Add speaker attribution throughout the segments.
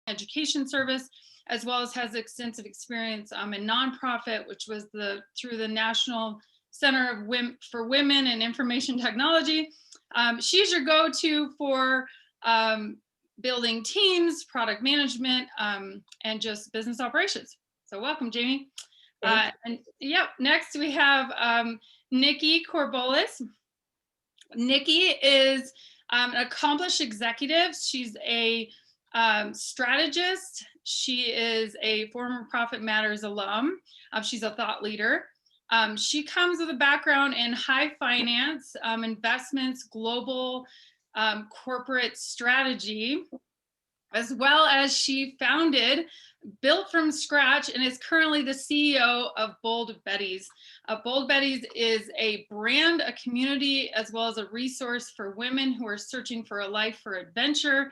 Speaker 1: education service, as well as has extensive experience in nonprofit, which was through the National Center for Women in Information Technology. She's your go-to for building teams, product management, and just business operations. So welcome, Jamie. And yep, next we have Nikki Corbolis. Nikki is an accomplished executive. She's a strategist. She is a former Profit Matters alum. She's a thought leader. She comes with a background in high finance, investments, global corporate strategy, as well as she founded, built from scratch, and is currently the CEO of Bold Betties. Bold Betties is a brand, a community, as well as a resource for women who are searching for a life for adventure.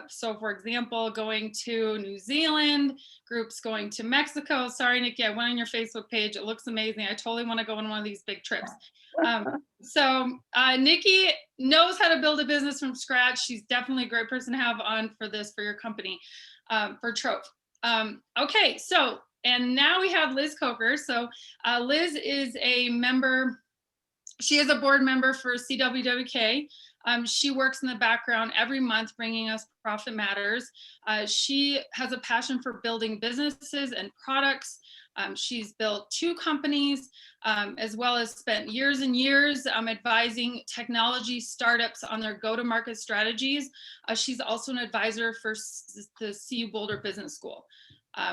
Speaker 1: So for example, going to New Zealand, groups going to Mexico. Sorry, Nikki, I went on your Facebook page. It looks amazing. I totally want to go on one of these big trips. Nikki knows how to build a business from scratch. She's definitely a great person to have on for this, for your company, for Trove. Okay, so, and now we have Liz Coker. So Liz is a member, she is a board member for CWWK. She works in the background every month bringing us Profit Matters. She has a passion for building businesses and products. She's built 2 companies, as well as spent years and years advising technology startups on their go-to-market strategies. She's also an advisor for the CU Boulder Business School,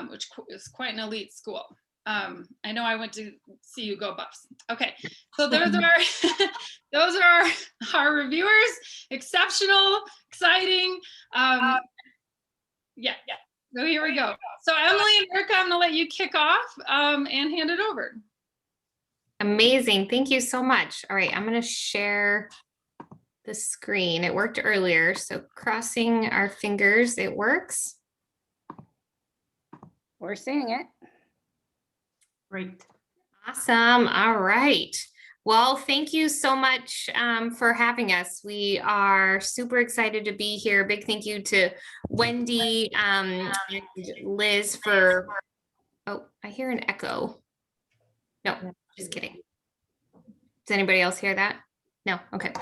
Speaker 1: which is quite an elite school. I know I went to CU Go Buffs. Okay, so those are those are our reviewers. Exceptional, exciting. Yeah. So here we go. So Emily and Erica, I'm gonna let you kick off and hand it over.
Speaker 2: Amazing, thank you so much. All right, I'm gonna share the screen. It worked earlier, so crossing our fingers, it works.
Speaker 3: We're seeing it.
Speaker 4: Great.
Speaker 2: Awesome. All right. Well, thank you so much for having us. We are super excited to be here. Big thank you to Wendy and Liz for, oh, I hear an echo. No, just kidding. Does anybody else hear that? No, okay.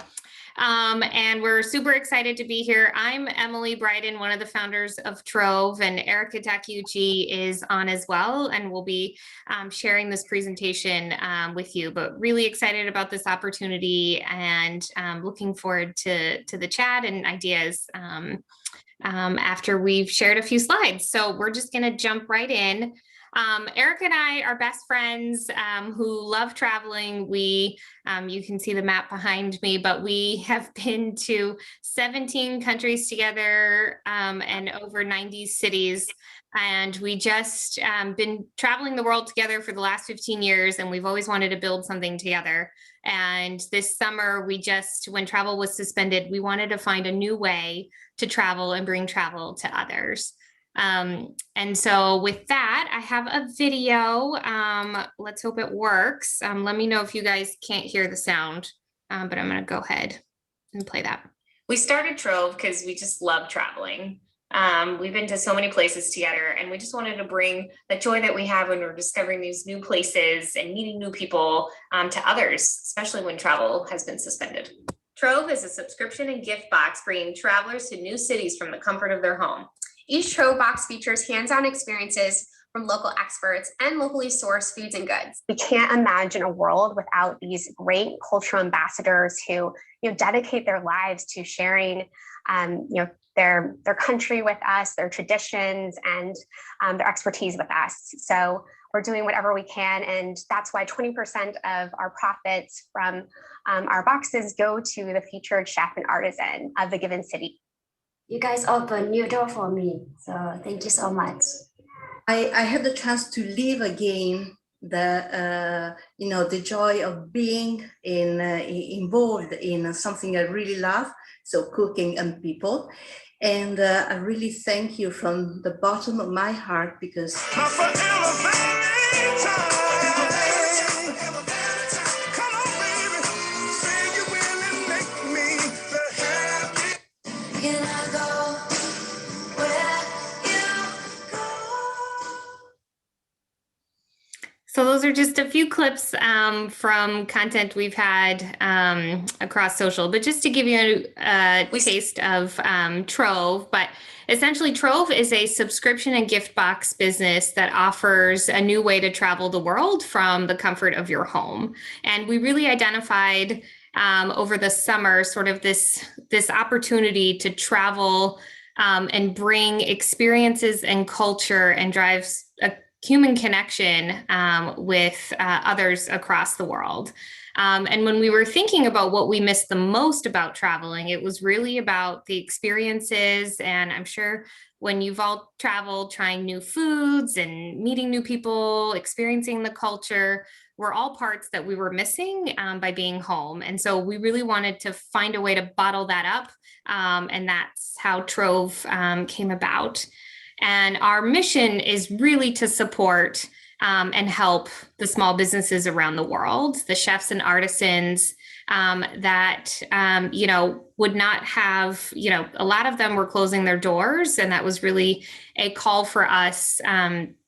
Speaker 2: And we're super excited to be here. I'm Emily Bryden, one of the founders of Trove, and Erica Takeuchi is on as well, and we'll be sharing this presentation with you, but really excited about this opportunity and looking forward to the chat and ideas after we've shared a few slides. So we're just gonna jump right in. Erica and I are best friends who love traveling. We, you can see the map behind me, but we have been to 17 countries together and over 90 cities. And we just been traveling the world together for the last 15 years, and we've always wanted to build something together. And this summer, we just, when travel was suspended, we wanted to find a new way to travel and bring travel to others. And so with that, I have a video. Let's hope it works. Let me know if you guys can't hear the sound, but I'm going to go ahead and play that. We started Trove because we just love traveling. We've been to so many places together, and we just wanted to bring the joy that we have when we're discovering these new places and meeting new people to others, especially when travel has been suspended. Trove is a subscription and gift box bringing travelers to new cities from the comfort of their home. Each Trove box features hands-on experiences from local experts and locally sourced foods and goods. We can't imagine a world without these great cultural ambassadors who, dedicate their lives to sharing, their country with us, their traditions, and their expertise with us. So we're doing whatever we can, and that's why 20% of our profits from our boxes go to the featured chef and artisan of the given city.
Speaker 5: You guys opened new door for me, so thank you so much.
Speaker 4: I had the chance to live again the joy of being involved in something I really love, so cooking and people. And I really thank you from the bottom of my heart because
Speaker 2: So those are just a few clips from content we've had across social, but just to give you a taste of Trove. But essentially, Trove is a subscription and gift box business that offers a new way to travel the world from the comfort of your home. And we really identified over the summer sort of this opportunity to travel and bring experiences and culture and drives a human connection with others across the world. And when we were thinking about what we missed the most about traveling, it was really about the experiences. And I'm sure when you've all traveled, trying new foods and meeting new people, experiencing the culture, were all parts that we were missing by being home. And so we really wanted to find a way to bottle that up. And that's how Trove came about. And our mission is really to support and help the small businesses around the world, the chefs and artisans that, would not have, a lot of them were closing their doors. And that was really a call for us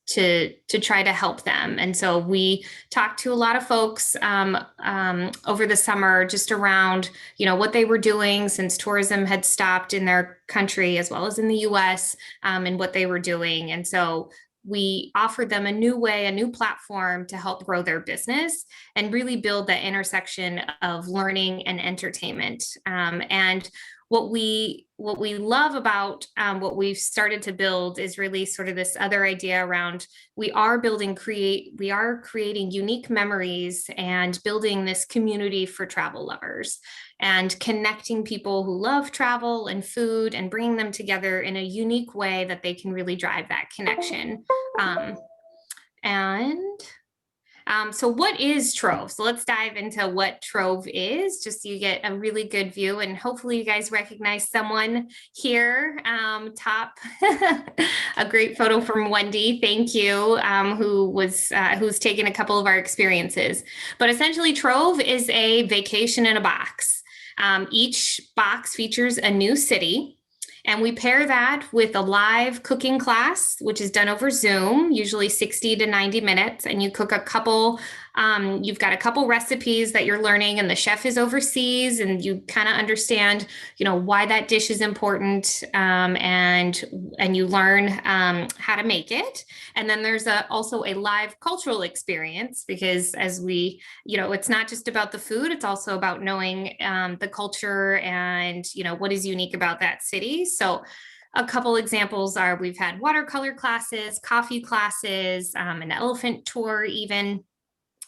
Speaker 2: to try to help them. And so we talked to a lot of folks over the summer just around, what they were doing since tourism had stopped in their country as well as in the US and what they were doing. And so we offered them a new way, a new platform to help grow their business and really build that intersection of learning and entertainment. And what we love about what we've started to build is really sort of this other idea around we are creating unique memories and building this community for travel lovers and connecting people who love travel and food and bringing them together in a unique way that they can really drive that connection. So what is Trove? So let's dive into what Trove is, just so you get a really good view, and hopefully you guys recognize someone here, top, a great photo from Wendy, thank you, who's taken a couple of our experiences. But essentially Trove is a vacation in a box. Each box features a new city. And we pair that with a live cooking class, which is done over Zoom, usually 60 to 90 minutes. And you cook you've got a couple recipes that you're learning, and the chef is overseas, and you kind of understand, why that dish is important, and you learn how to make it. And then there's also a live cultural experience, because as it's not just about the food, it's also about knowing the culture and, what is unique about that city. So a couple examples are we've had watercolor classes, coffee classes, an elephant tour even.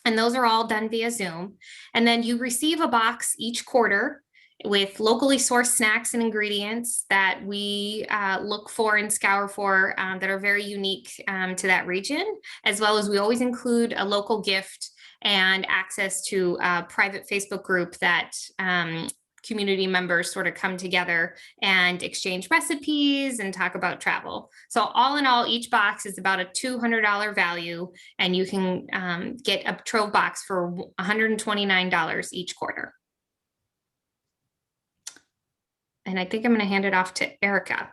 Speaker 2: And those are all done via Zoom. And then you receive a box each quarter with locally sourced snacks and ingredients that we look for and scour for that are very unique to that region, as well as we always include a local gift and access to a private Facebook group that community members sort of come together and exchange recipes and talk about travel. So all in all, each box is about a $200 value, and you can get a Trove box for $129 each quarter. And I think I'm going to hand it off to Erica.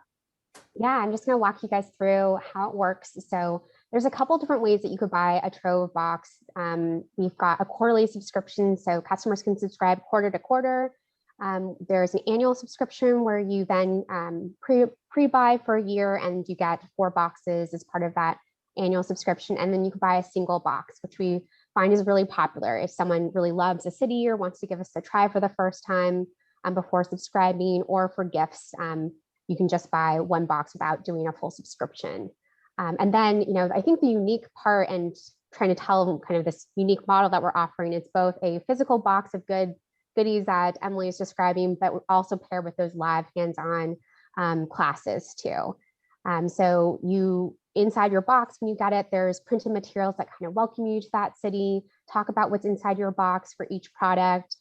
Speaker 3: Yeah, I'm just going to walk you guys through how it works. So there's a couple different ways that you could buy a Trove box. We've got a quarterly subscription, so customers can subscribe quarter to quarter. There's an annual subscription where you then pre-buy for a year, and you get 4 boxes as part of that annual subscription. And then you can buy a single box, which we find is really popular. If someone really loves a city or wants to give us a try for the first time before subscribing, or for gifts, you can just buy 1 box without doing a full subscription. And then, I think the unique part, and trying to tell kind of this unique model that we're offering, is both a physical box of goodies that Emily is describing, but also paired with those live hands-on classes too. So inside your box, when you get it, there's printed materials that kind of welcome you to that city, talk about what's inside your box for each product,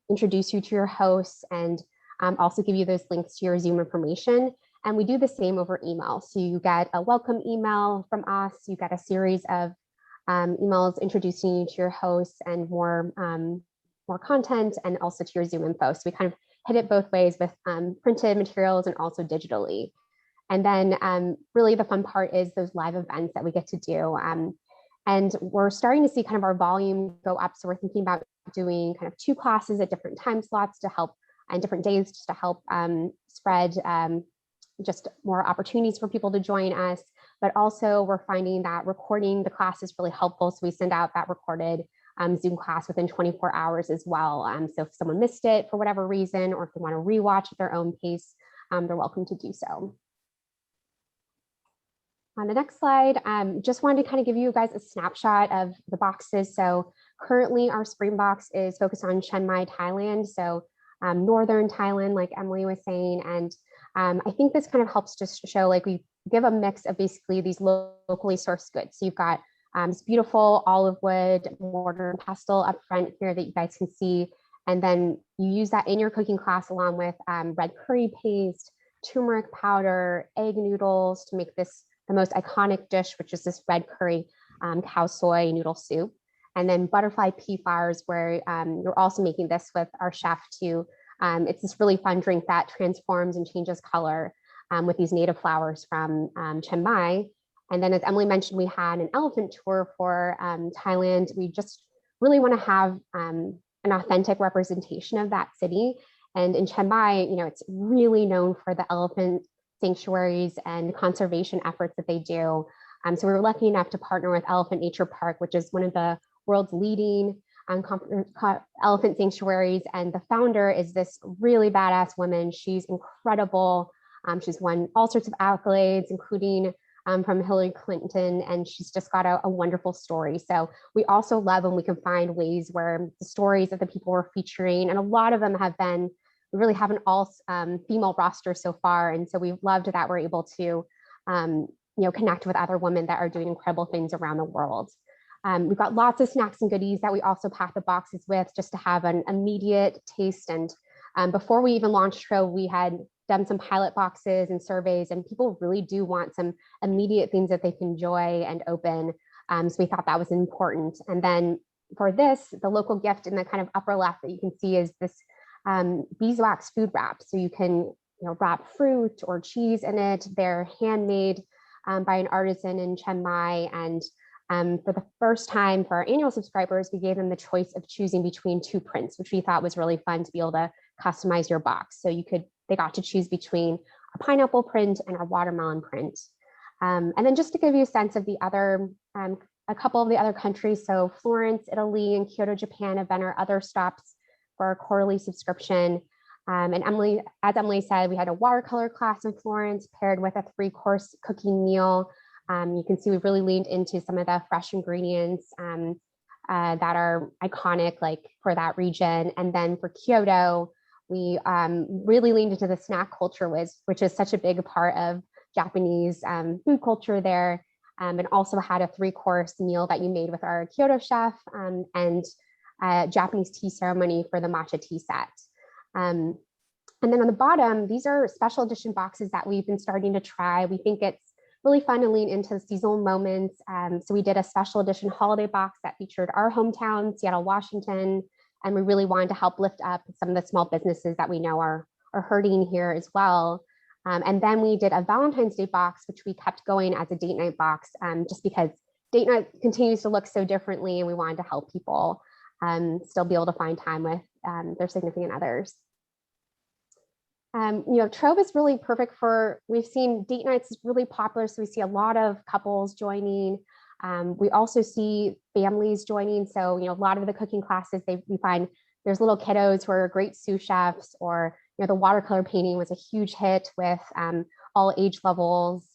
Speaker 3: introduce you to your hosts, and also give you those links to your Zoom information. And we do the same over email. So you get a welcome email from us, you get a series of emails introducing you to your hosts and more content, and also to your Zoom info. So we kind of hit it both ways with printed materials and also digitally. And then really the fun part is those live events that we get to do. And we're starting to see kind of our volume go up. So we're thinking about doing kind of 2 classes at different time slots to help, and different days just to help spread just more opportunities for people to join us. But also we're finding that recording the class is really helpful. So we send out that recorded Zoom class within 24 hours as well. So if someone missed it for whatever reason, or if they want to rewatch at their own pace, they're welcome to do so. On the next slide, just wanted to kind of give you guys a snapshot of the boxes. So currently our spring box is focused on Chiang Mai, Thailand. So northern Thailand, like Emily was saying. And I think this kind of helps just show, like, we give a mix of basically these locally sourced goods. So you've got this beautiful olive wood mortar and pestle up front here that you guys can see. And then you use that in your cooking class along with red curry paste, turmeric powder, egg noodles to make this the most iconic dish, which is this red curry cow soy noodle soup. And then butterfly pea flowers, where you're also making this with our chef too. It's this really fun drink that transforms and changes color with these native flowers from Chiang Mai. And then, as Emily mentioned, we had an elephant tour for Thailand. We just really want to have an authentic representation of that city. And in Chiang Mai, you know, it's really known for the elephant sanctuaries and conservation efforts that they do. So we were lucky enough to partner with Elephant Nature Park, which is one of the world's leading elephant sanctuaries. And the founder is this really badass woman. She's incredible. She's won all sorts of accolades, including from Hillary Clinton, and she's just got a wonderful story. So we also love when we can find ways where the stories that the people we're featuring, and a lot of them have been, we really have an all female roster so far. And so we've loved that we're able to, you know, connect with other women that are doing incredible things around the world. We've got lots of snacks and goodies that we also pack the boxes with just to have an immediate taste. And before we even launched TROVE, we had done some pilot boxes and surveys, and people really do want some immediate things that they can enjoy and open. So we thought that was important. And then for this, the local gift in the kind of upper left that you can see is this beeswax food wrap. So you can, you know, wrap fruit or cheese in it. They're handmade by an artisan in Chiang Mai. And for the first time for our annual subscribers, we gave them the choice of choosing between 2 prints, which we thought was really fun to be able to customize your box. So they got to choose between a pineapple print and a watermelon print. And then just to give you a sense of the other, a couple of the other countries. So Florence, Italy, and Kyoto, Japan have been our other stops for our quarterly subscription. And Emily, as Emily said, we had a watercolor class in Florence paired with a 3-course cooking meal. You can see we've really leaned into some of the fresh ingredients that are iconic, like for that region. And then for Kyoto, we really leaned into the snack culture, which is such a big part of Japanese food culture there, and also had a 3-course meal that you made with our Kyoto chef and Japanese tea ceremony for the matcha tea set. And then on the bottom, these are special edition boxes that we've been starting to try. We think it's really fun to lean into seasonal moments. So we did a special edition holiday box that featured our hometown, Seattle, Washington, and we really wanted to help lift up some of the small businesses that we know are hurting here as well. And then we did a Valentine's Day box, which we kept going as a date night box, just because date night continues to look so differently, and we wanted to help people still be able to find time with their significant others. You know, TROVE is really perfect for, we've seen date nights is really popular, so we see a lot of couples joining. We also see families joining. So, you know, a lot of the cooking classes, we find there's little kiddos who are great sous chefs, or, you know, the watercolor painting was a huge hit with all age levels.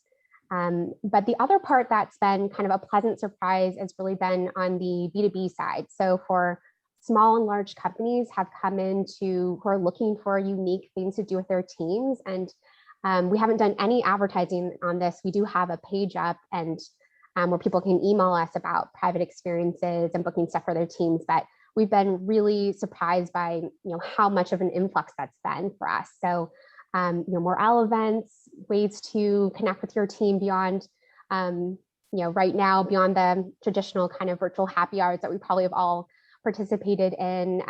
Speaker 3: But the other part that's been kind of a pleasant surprise has really been on the B2B side. So for small and large companies have come into who are looking for unique things to do with their teams. And we haven't done any advertising on this. We do have a page up and where people can email us about private experiences and booking stuff for their teams. But we've been really surprised by, you know, how much of an influx that's been for us. So, you know, morale events, ways to connect with your team beyond, you know, right now, beyond the traditional kind of virtual happy hours that we probably have all participated in,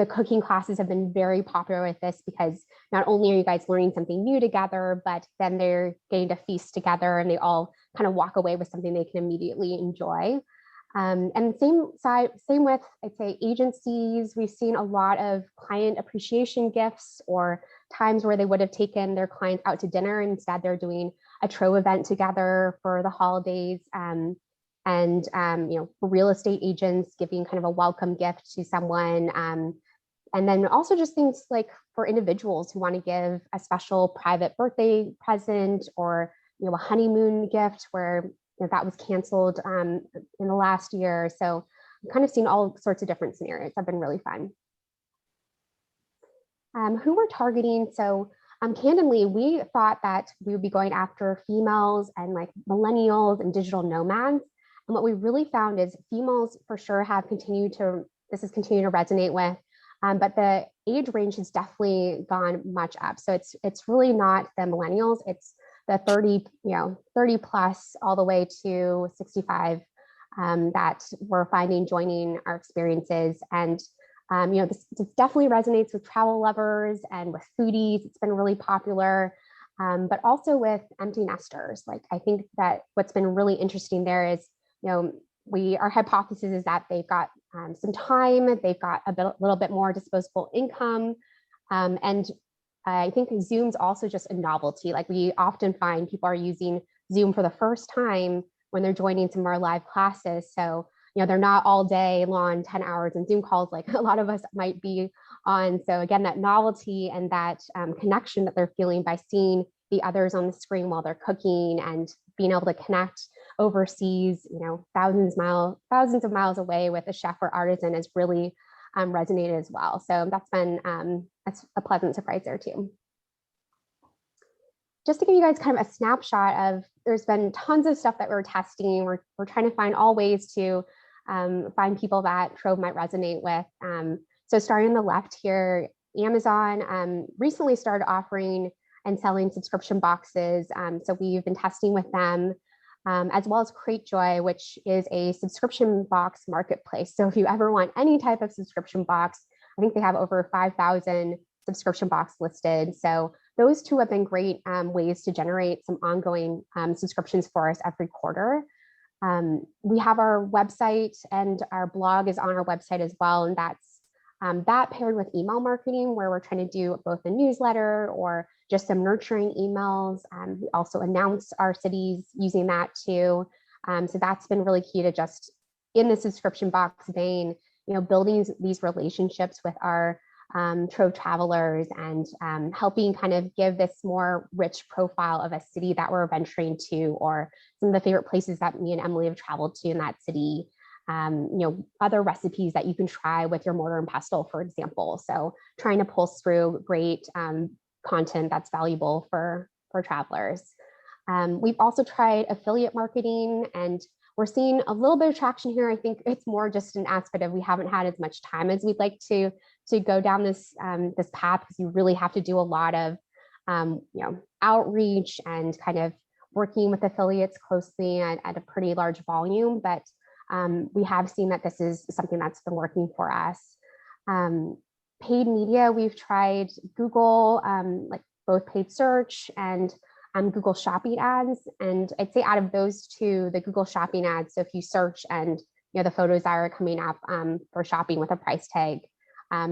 Speaker 3: the cooking classes have been very popular with this because not only are you guys learning something new together, but then they're getting to feast together and they all kind of walk away with something they can immediately enjoy. And same with, I'd say, agencies. We've seen a lot of client appreciation gifts or times where they would have taken their clients out to dinner. Instead, they're doing a Trove event together for the holidays. For real estate agents, giving kind of a welcome gift to someone. And then also just things like for individuals who want to give a special private birthday present or a honeymoon gift where that was canceled in the last year. So I've kind of seen all sorts of different scenarios. Have been really fun. Who we're targeting. So candidly, we thought that we would be going after females and like millennials and digital nomads. And what we really found is females for sure have continued to resonate with, but the age range has definitely gone much up. So it's really not the millennials, it's the 30 plus all the way to 65 that we're finding joining our experiences. And this definitely resonates with travel lovers and with foodies. It's been really popular, but also with empty nesters. Like I think that what's been really interesting there is, our hypothesis is that they've got some time, they've got little bit more disposable income, and I think Zoom's also just a novelty. Like we often find people are using Zoom for the first time when they're joining some of our live classes. So, they're not all day long, 10 hours in Zoom calls like a lot of us might be on. So again, that novelty and that connection that they're feeling by seeing the others on the screen while they're cooking and being able to connect overseas, thousands of miles away with a chef or artisan has really resonated as well. So that's a pleasant surprise there too. Just to give you guys kind of a snapshot of, there's been tons of stuff that we're testing. We're trying to find all ways to find people that Trove might resonate with. So starting on the left here, Amazon recently started offering and selling subscription boxes. So we've been testing with them, as well as Cratejoy, which is a subscription box marketplace. So if you ever want any type of subscription box, I think they have over 5,000 subscription box listed. So those two have been great ways to generate some ongoing subscriptions for us every quarter. We have our website, and our blog is on our website as well. And that's that paired with email marketing, where we're trying to do both a newsletter or just some nurturing emails. We also announce our cities using that too. So that's been really key to just in the subscription box vein, building these relationships with our Trove travelers and helping kind of give this more rich profile of a city that we're venturing to, or some of the favorite places that me and Emily have traveled to in that city. Other recipes that you can try with your mortar and pestle, for example. So trying to pull through great content that's valuable for travelers. We've also tried affiliate marketing, and we're seeing a little bit of traction here. I think it's more just an aspect of we haven't had as much time as we'd like to go down this this path, because you really have to do a lot of outreach and kind of working with affiliates closely at a pretty large volume. But we have seen that this is something that's been working for us. Paid media, we've tried Google, like both paid search and Google shopping ads. And I'd say out of those two, the Google shopping ads, so if you search and the photos that are coming up for shopping with a price tag,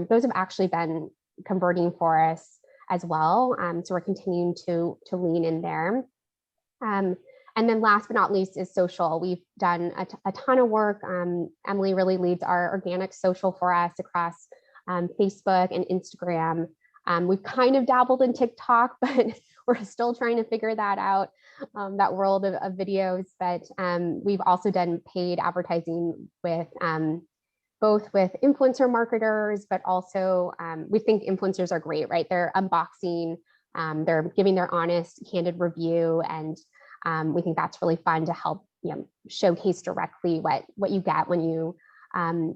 Speaker 3: those have actually been converting for us as well. So we're continuing to lean in there. And then last but not least is social. We've done a ton of work. Emily really leads our organic social for us across Facebook and Instagram. We've kind of dabbled in TikTok, but we're still trying to figure that out, that world of videos. But we've also done paid advertising with both with influencer marketers, but also we think influencers are great, right? They're unboxing, they're giving their honest, candid review, and we think that's really fun to help showcase directly what you get when you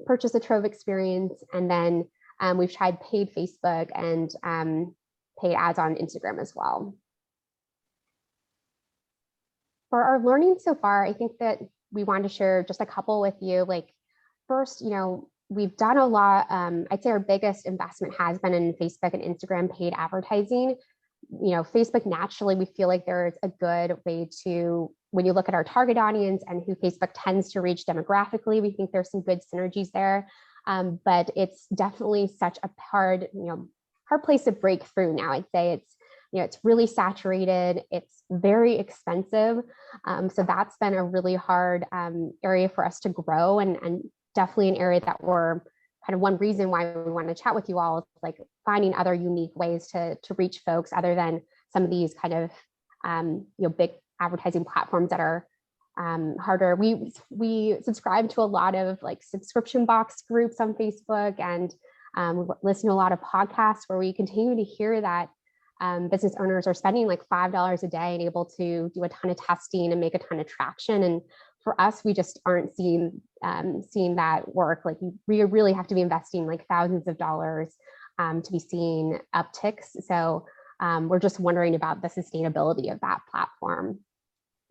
Speaker 3: purchase a Trove experience. And then we've tried paid Facebook and paid ads on Instagram as well. For our learning so far, I think that we wanted to share just a couple with you. Like first, we've done a lot. I'd say our biggest investment has been in Facebook and Instagram paid advertising. Facebook naturally, we feel like there's a good way to, when you look at our target audience and who Facebook tends to reach demographically, we think there's some good synergies there. But it's definitely such a hard place to break through now. I'd say it's really saturated. It's very expensive. So that's been a really hard area for us to grow, and definitely an area that we're kind of one reason why we want to chat with you all is like finding other unique ways to reach folks other than some of these kind of big advertising platforms that are harder. We subscribe to a lot of like subscription box groups on Facebook, and we listen to a lot of podcasts where we continue to hear that business owners are spending like $5 a day and able to do a ton of testing and make a ton of traction. And for us, we just aren't seeing that work. Like we really have to be investing like thousands of dollars to be seeing upticks. So we're just wondering about the sustainability of that platform.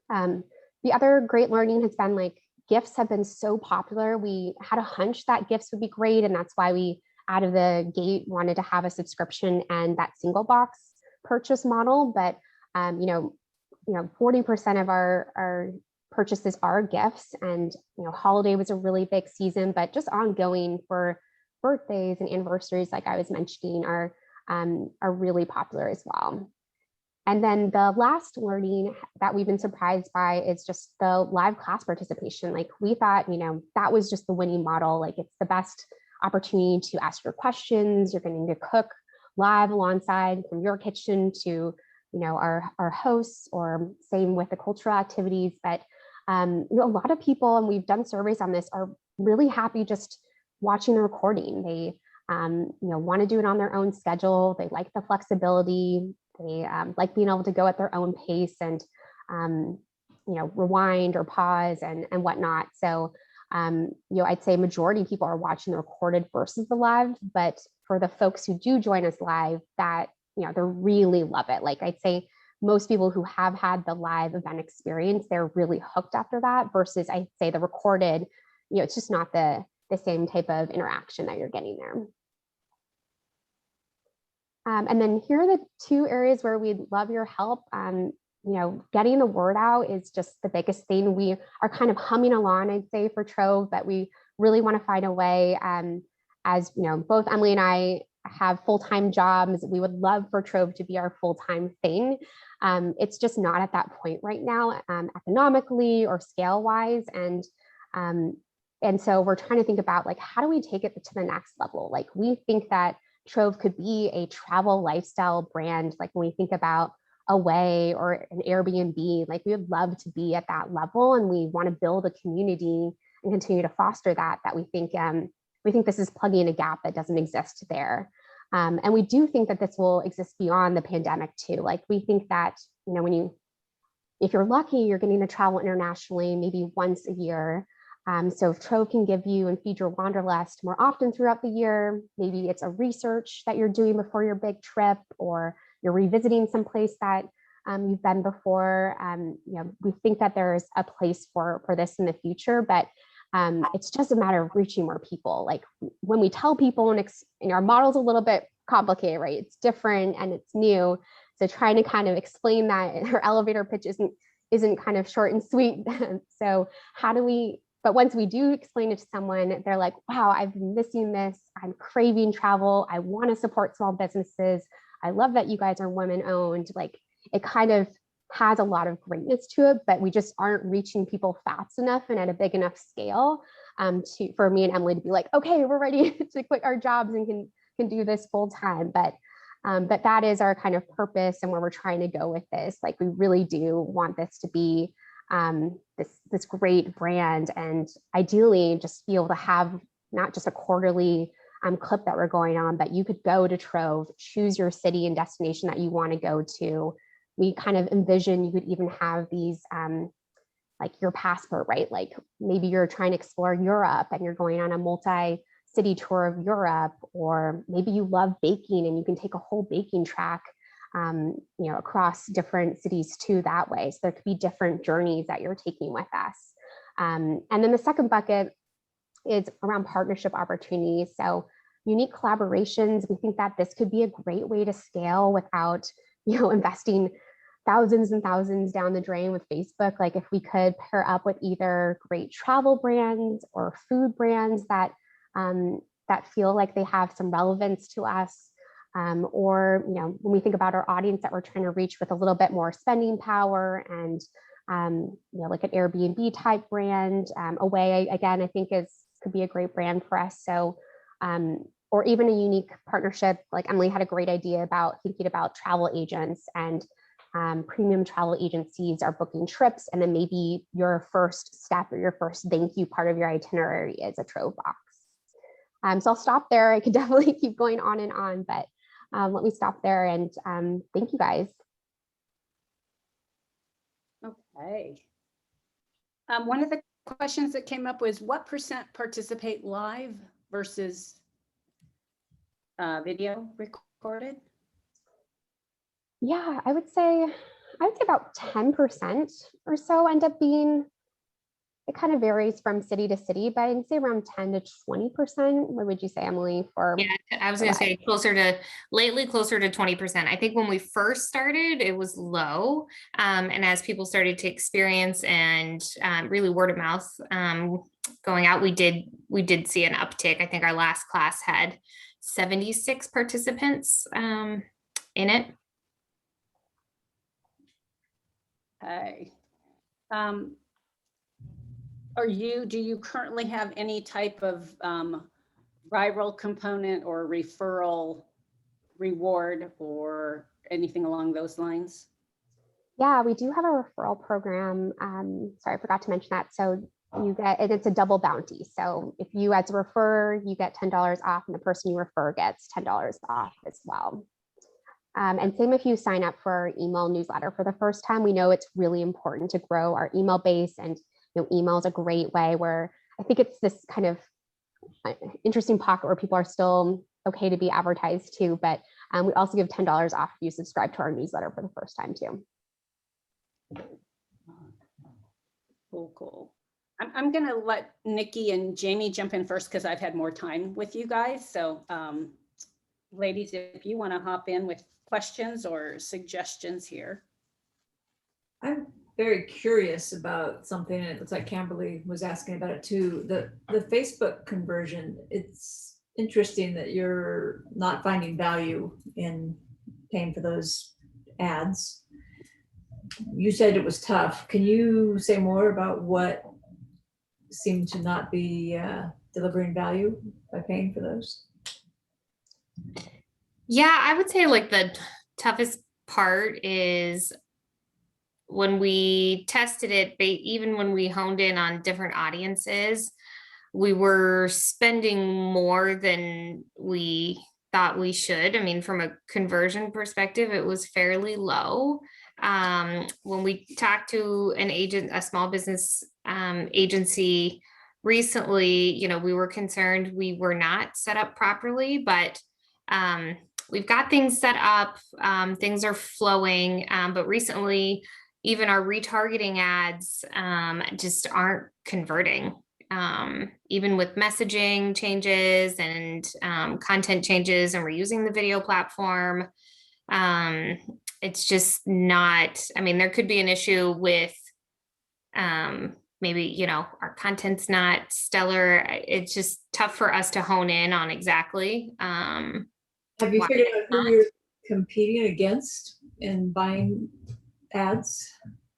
Speaker 3: The other great learning has been like gifts have been so popular. We had a hunch that gifts would be great, and that's why we out of the gate wanted to have a subscription and that single box purchase model. But 40% of our purchases are gifts, and holiday was a really big season, but just ongoing for birthdays and anniversaries, like I was mentioning, are really popular as well. And then the last learning that we've been surprised by is just the live class participation. Like we thought, that was just the winning model. Like it's the best opportunity to ask your questions. You're going to cook live alongside from your kitchen to, our hosts, or same with the cultural activities. But a lot of people, and we've done surveys on this, are really happy just watching the recording. They want to do it on their own schedule. They like the flexibility. They like being able to go at their own pace and rewind or pause and whatnot. So I'd say majority of people are watching the recorded versus the live. But for the folks who do join us live, that they really love it. Like I'd say most people who have had the live event experience, they're really hooked after that, versus I'd say the recorded, it's just not the same type of interaction that you're getting there. And then here are the two areas where we'd love your help. Getting the word out is just the biggest thing. We are kind of humming along, I'd say, for Trove, but we really want to find a way. As both Emily and I have full-time jobs, we would love for Trove to be our full-time thing. It's just not at that point right now, economically or scale-wise, and so we're trying to think about like how do we take it to the next level. Like we think that Trove could be a travel lifestyle brand. Like when we think about Away or an Airbnb, like we would love to be at that level, and we want to build a community and continue to foster that we think this is plugging a gap that doesn't exist there. And we do think that this will exist beyond the pandemic too. Like we think that, if you're lucky, you're getting to travel internationally maybe once a year. So if Trove can give you and feed your wanderlust more often throughout the year, maybe it's a research that you're doing before your big trip, or you're revisiting some place that you've been before. We think that there's a place for this in the future, but it's just a matter of reaching more people. Like when we tell people, and our model's a little bit complicated, right? It's different and it's new. So trying to kind of explain that our elevator pitch isn't kind of short and sweet. So but once we do explain it to someone, they're like, wow, I've been missing this. I'm craving travel. I want to support small businesses. I love that you guys are women owned. Like it kind of has a lot of greatness to it, but we just aren't reaching people fast enough and at a big enough scale for me and Emily to be like, okay, we're ready to quit our jobs and can do this full time. But that is our kind of purpose and where we're trying to go with this. Like we really do want this to be this great brand, and ideally just be able to have not just a quarterly clip that we're going on, but you could go to Trove, choose your city and destination that you want to go to. We kind of envision you could even have these like your passport, right? Like maybe you're trying to explore Europe and you're going on a multi-city tour of Europe, or maybe you love baking and you can take a whole baking track across different cities too that way. So there could be different journeys that you're taking with us. And then the second bucket is around partnership opportunities. So unique collaborations, we think that this could be a great way to scale without, investing thousands and thousands down the drain with Facebook. Like if we could pair up with either great travel brands or food brands that that feel like they have some relevance to us, or when we think about our audience that we're trying to reach with a little bit more spending power, and like an Airbnb type brand, Away again I think could be a great brand for us. So or even a unique partnership, like Emily had a great idea about thinking about travel agents, and premium travel agencies are booking trips, and then maybe your first step or your first thank you part of your itinerary is a Trove box. So I'll stop there. I could definitely keep going on and on, but let me stop there, and thank you guys.
Speaker 6: Okay. One of the questions that came up was what % participate live versus video recorded?
Speaker 3: Yeah, I would say about 10% or so end up being, it kind of varies from city to city, but I'd say around 10 to 20%. What would you say, Emily?
Speaker 2: Yeah, I was going to say lately closer to 20%. I think when we first started, it was low. And as people started to experience and really word of mouth going out, we did see an uptick. I think our last class had 76 participants in it.
Speaker 6: Okay. Do you currently have any type of viral component or referral reward or anything along those lines?
Speaker 3: Yeah, we do have a referral program. Sorry, I forgot to mention that. So it's a double bounty. So if you as a referrer, you get $10 off, and the person you refer gets $10 off as well. And same if you sign up for our email newsletter for the first time. We know it's really important to grow our email base, and email is a great way where I think it's this kind of interesting pocket where people are still okay to be advertised to, but we also give $10 off if you subscribe to our newsletter for the first time too.
Speaker 6: Cool. I'm going to let Nikki and Jamie jump in first because I've had more time with you guys. So ladies, if you want to hop in with questions or suggestions here.
Speaker 7: I'm very curious about something, and it looks like Kimberly was asking about it too. The Facebook conversion, it's interesting that you're not finding value in paying for those ads. You said it was tough. Can you say more about what seemed to not be delivering value by paying for those?
Speaker 2: Yeah, I would say like the toughest part is when we tested it, even when we honed in on different audiences, we were spending more than we thought we should. I mean, from a conversion perspective, it was fairly low. When we talked to a small business agency recently, we were concerned we were not set up properly, but we've got things set up, things are flowing, but recently even our retargeting ads just aren't converting. Even with messaging changes and content changes, and we're using the video platform, it's just not, I mean, there could be an issue with maybe, our content's not stellar. It's just tough for us to hone in on exactly.
Speaker 7: Have you figured out who you're competing against in buying ads?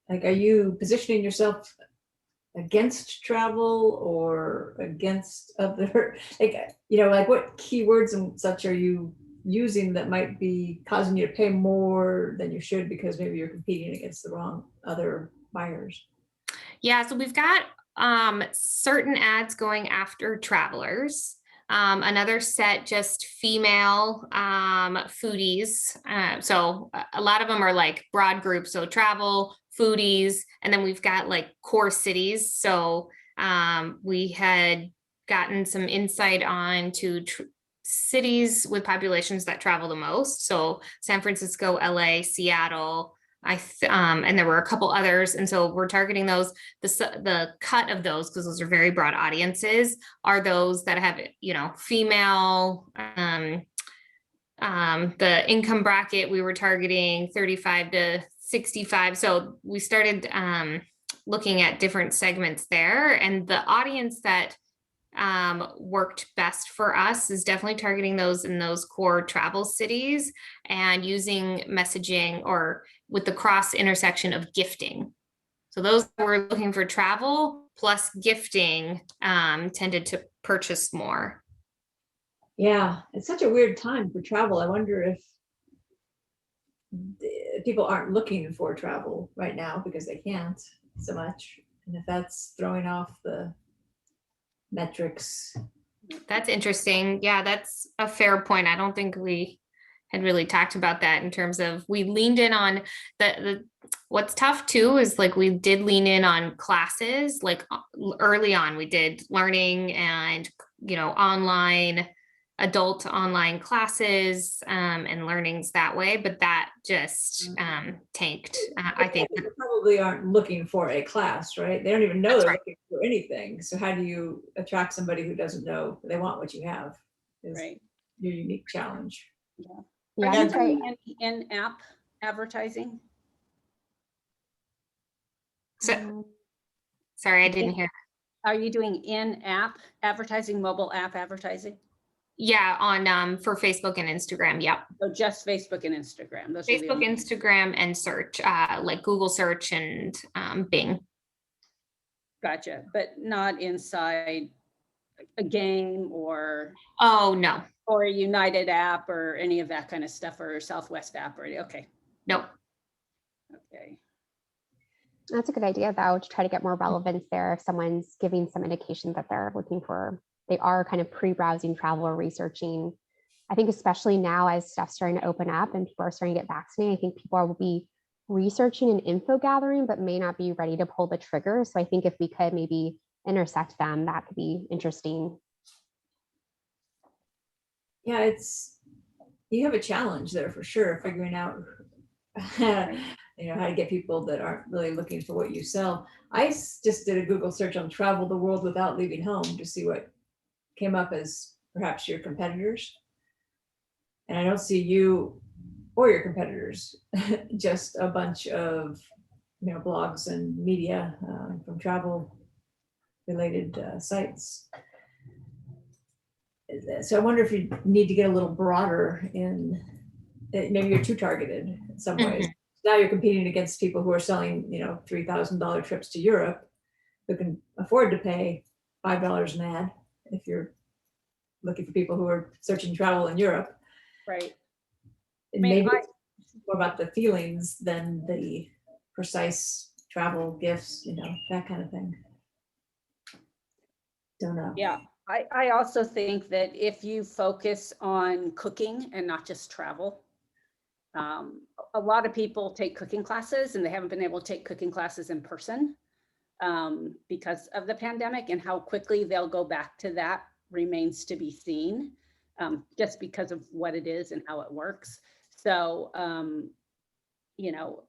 Speaker 7: Like, are you positioning yourself against travel or against other, like what keywords and such are you using that might be causing you to pay more than you should because maybe you're competing against the wrong other buyers?
Speaker 2: Yeah, so we've got certain ads going after travelers. Another set just female foodies. So a lot of them are like broad groups. So travel, foodies, and then we've got like core cities. So we had gotten some insight on to cities with populations that travel the most. So San Francisco, LA, Seattle, and there were a couple others. And so we're targeting those, the cut of those, because those are very broad audiences, are those that have, you know, female, the income bracket, we were targeting 35 to 65. So we started looking at different segments there, and the audience that worked best for us is definitely targeting those in those core travel cities and using messaging or with the cross intersection of gifting. So those who were looking for travel plus gifting tended to purchase more.
Speaker 7: Yeah, it's such a weird time for travel. I wonder if people aren't looking for travel right now because they can't so much, and if that's throwing off the metrics.
Speaker 2: That's interesting. Yeah, that's a fair point. I don't think we had really talked about that in terms of, we leaned in on the what's tough too is like we did lean in on classes, like early on we did learning and, you know, adult online classes and learnings that way, but that just tanked. I think
Speaker 7: They probably aren't looking for a class, right? They don't even know
Speaker 2: That's
Speaker 7: they're
Speaker 2: right.
Speaker 7: looking for anything. So how do you attract somebody who doesn't know they want what you have? Is
Speaker 6: Right.
Speaker 7: your unique challenge.
Speaker 3: Yeah,
Speaker 6: Are
Speaker 3: that's
Speaker 6: you
Speaker 3: right.
Speaker 6: doing any in-app advertising?
Speaker 2: so. Sorry, I didn't hear.
Speaker 6: Are you doing in-app advertising, mobile app advertising?
Speaker 2: Yeah, on for Facebook and Instagram. Yep.
Speaker 6: So just Facebook and Instagram. Those are the
Speaker 2: Facebook,
Speaker 6: only-
Speaker 2: Instagram, and search, like Google search and Bing.
Speaker 6: Gotcha, but not inside a game or
Speaker 2: Oh, no,
Speaker 6: a United app or any of that kind of stuff, or Southwest app or okay.
Speaker 2: nope.
Speaker 6: Okay.
Speaker 3: That's a good idea, though, to try to get more relevance there. If someone's giving some indication that they're looking for, they are kind of pre-browsing travel or researching. I think especially now as stuff's starting to open up and people are starting to get vaccinated, I think people will be researching and info gathering, but may not be ready to pull the trigger. So I think if we could maybe intersect them, that could be interesting.
Speaker 7: Yeah, you have a challenge there for sure, figuring out you know, how to get people that aren't really looking for what you sell. I just did a Google search on travel the world without leaving home to see what came up as perhaps your competitors. And I don't see you or your competitors, just a bunch of, you know, blogs and media from travel related sites. So I wonder if you need to get a little broader in, maybe you're too targeted in some ways. Now you're competing against people who are selling, you know, $3,000 trips to Europe, who can afford to pay $5 an ad if you're looking for people who are searching travel in Europe.
Speaker 6: Right.
Speaker 7: And maybe it's more about the feelings than the precise travel gifts, you know, that kind of thing. Don't know.
Speaker 6: Yeah, I also think that if you focus on cooking and not just travel, a lot of people take cooking classes and they haven't been able to take cooking classes in person because of the pandemic, and how quickly they'll go back to that remains to be seen, just because of what it is and how it works. So, you know,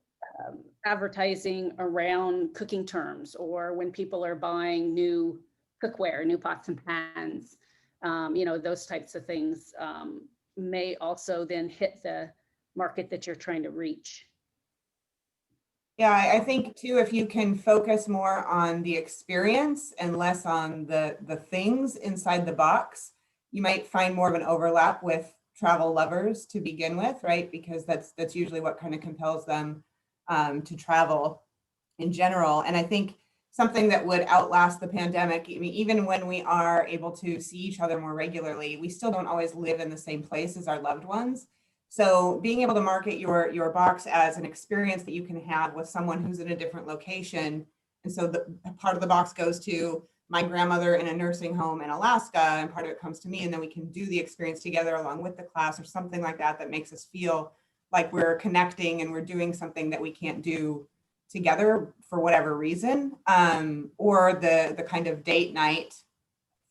Speaker 6: advertising around cooking terms, or when people are buying new cookware, new pots and pans, you know, those types of things may also then hit the market that you're trying to reach.
Speaker 8: Yeah, I think too, if you can focus more on the experience and less on the things inside the box, you might find more of an overlap with travel lovers to begin with, right? Because that's usually what kind of compels them to travel in general. And I think something that would outlast the pandemic, I mean, even when we are able to see each other more regularly, we still don't always live in the same place as our loved ones. So being able to market your box as an experience that you can have with someone who's in a different location. And so the part of the box goes to my grandmother in a nursing home in Alaska, and part of it comes to me, and then we can do the experience together along with the class or something like that, that makes us feel like we're connecting and we're doing something that we can't do together for whatever reason. Or the kind of date night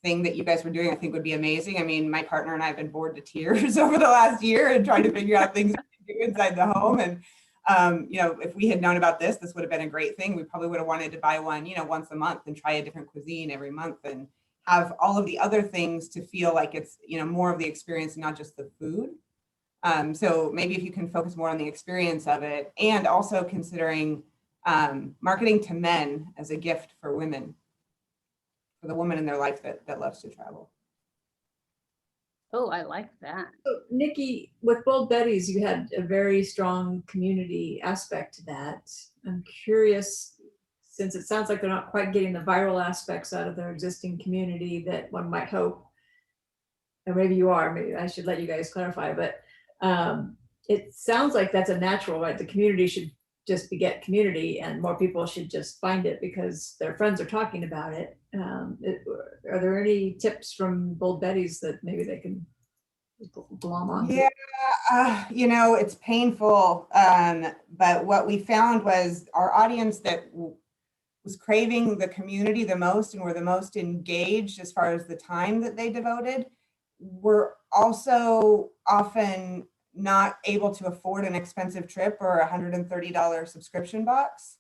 Speaker 8: thing that you guys were doing, I think would be amazing. I mean, my partner and I have been bored to tears over the last year and trying to figure out things to do inside the home. And You know, if we had known about this, this would have been a great thing. We probably would have wanted to buy one, you know, once a month and try a different cuisine every month and have all of the other things to feel like it's, you know, more of the experience and not just the food. So maybe if you can focus more on the experience of it, and also considering marketing to men as a gift for women, for the woman in their life that loves to travel.
Speaker 6: Oh, I like that.
Speaker 7: So, Nikki, with Bold Betties, you had a very strong community aspect to that. I'm curious, since it sounds like they're not quite getting the viral aspects out of their existing community that one might hope, or maybe you are, maybe I should let you guys clarify, but it sounds like that's a natural, right? The community should just beget community and more people should just find it because their friends are talking about it. Are there any tips from Bold Betties that maybe they can glom on?
Speaker 8: Yeah, you know, it's painful. But what we found was our audience that was craving the community the most and were the most engaged as far as the time that they devoted were also often not able to afford an expensive trip or a $130 subscription box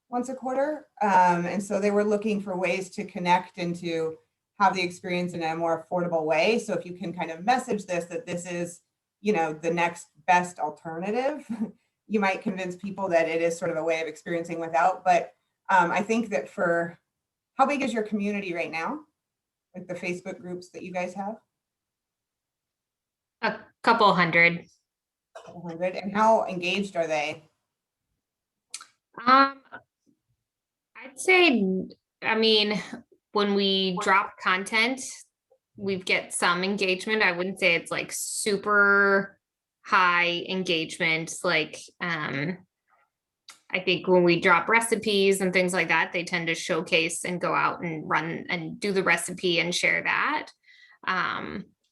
Speaker 8: once a quarter. And so they were looking for ways to connect and to have the experience in a more affordable way. So if you can kind of message this, that this is, you know, the next best alternative, you might convince people that it is sort of a way of experiencing without. But I think that for, how big is your community right now? Like the Facebook groups that you guys have?
Speaker 2: A couple hundred.
Speaker 8: 100. And how engaged are they?
Speaker 2: I'd say, I mean, when we drop content, we get some engagement. I wouldn't say it's like super high engagement. Like, I think when we drop recipes and things like that, they tend to showcase and go out and run and do the recipe and share that.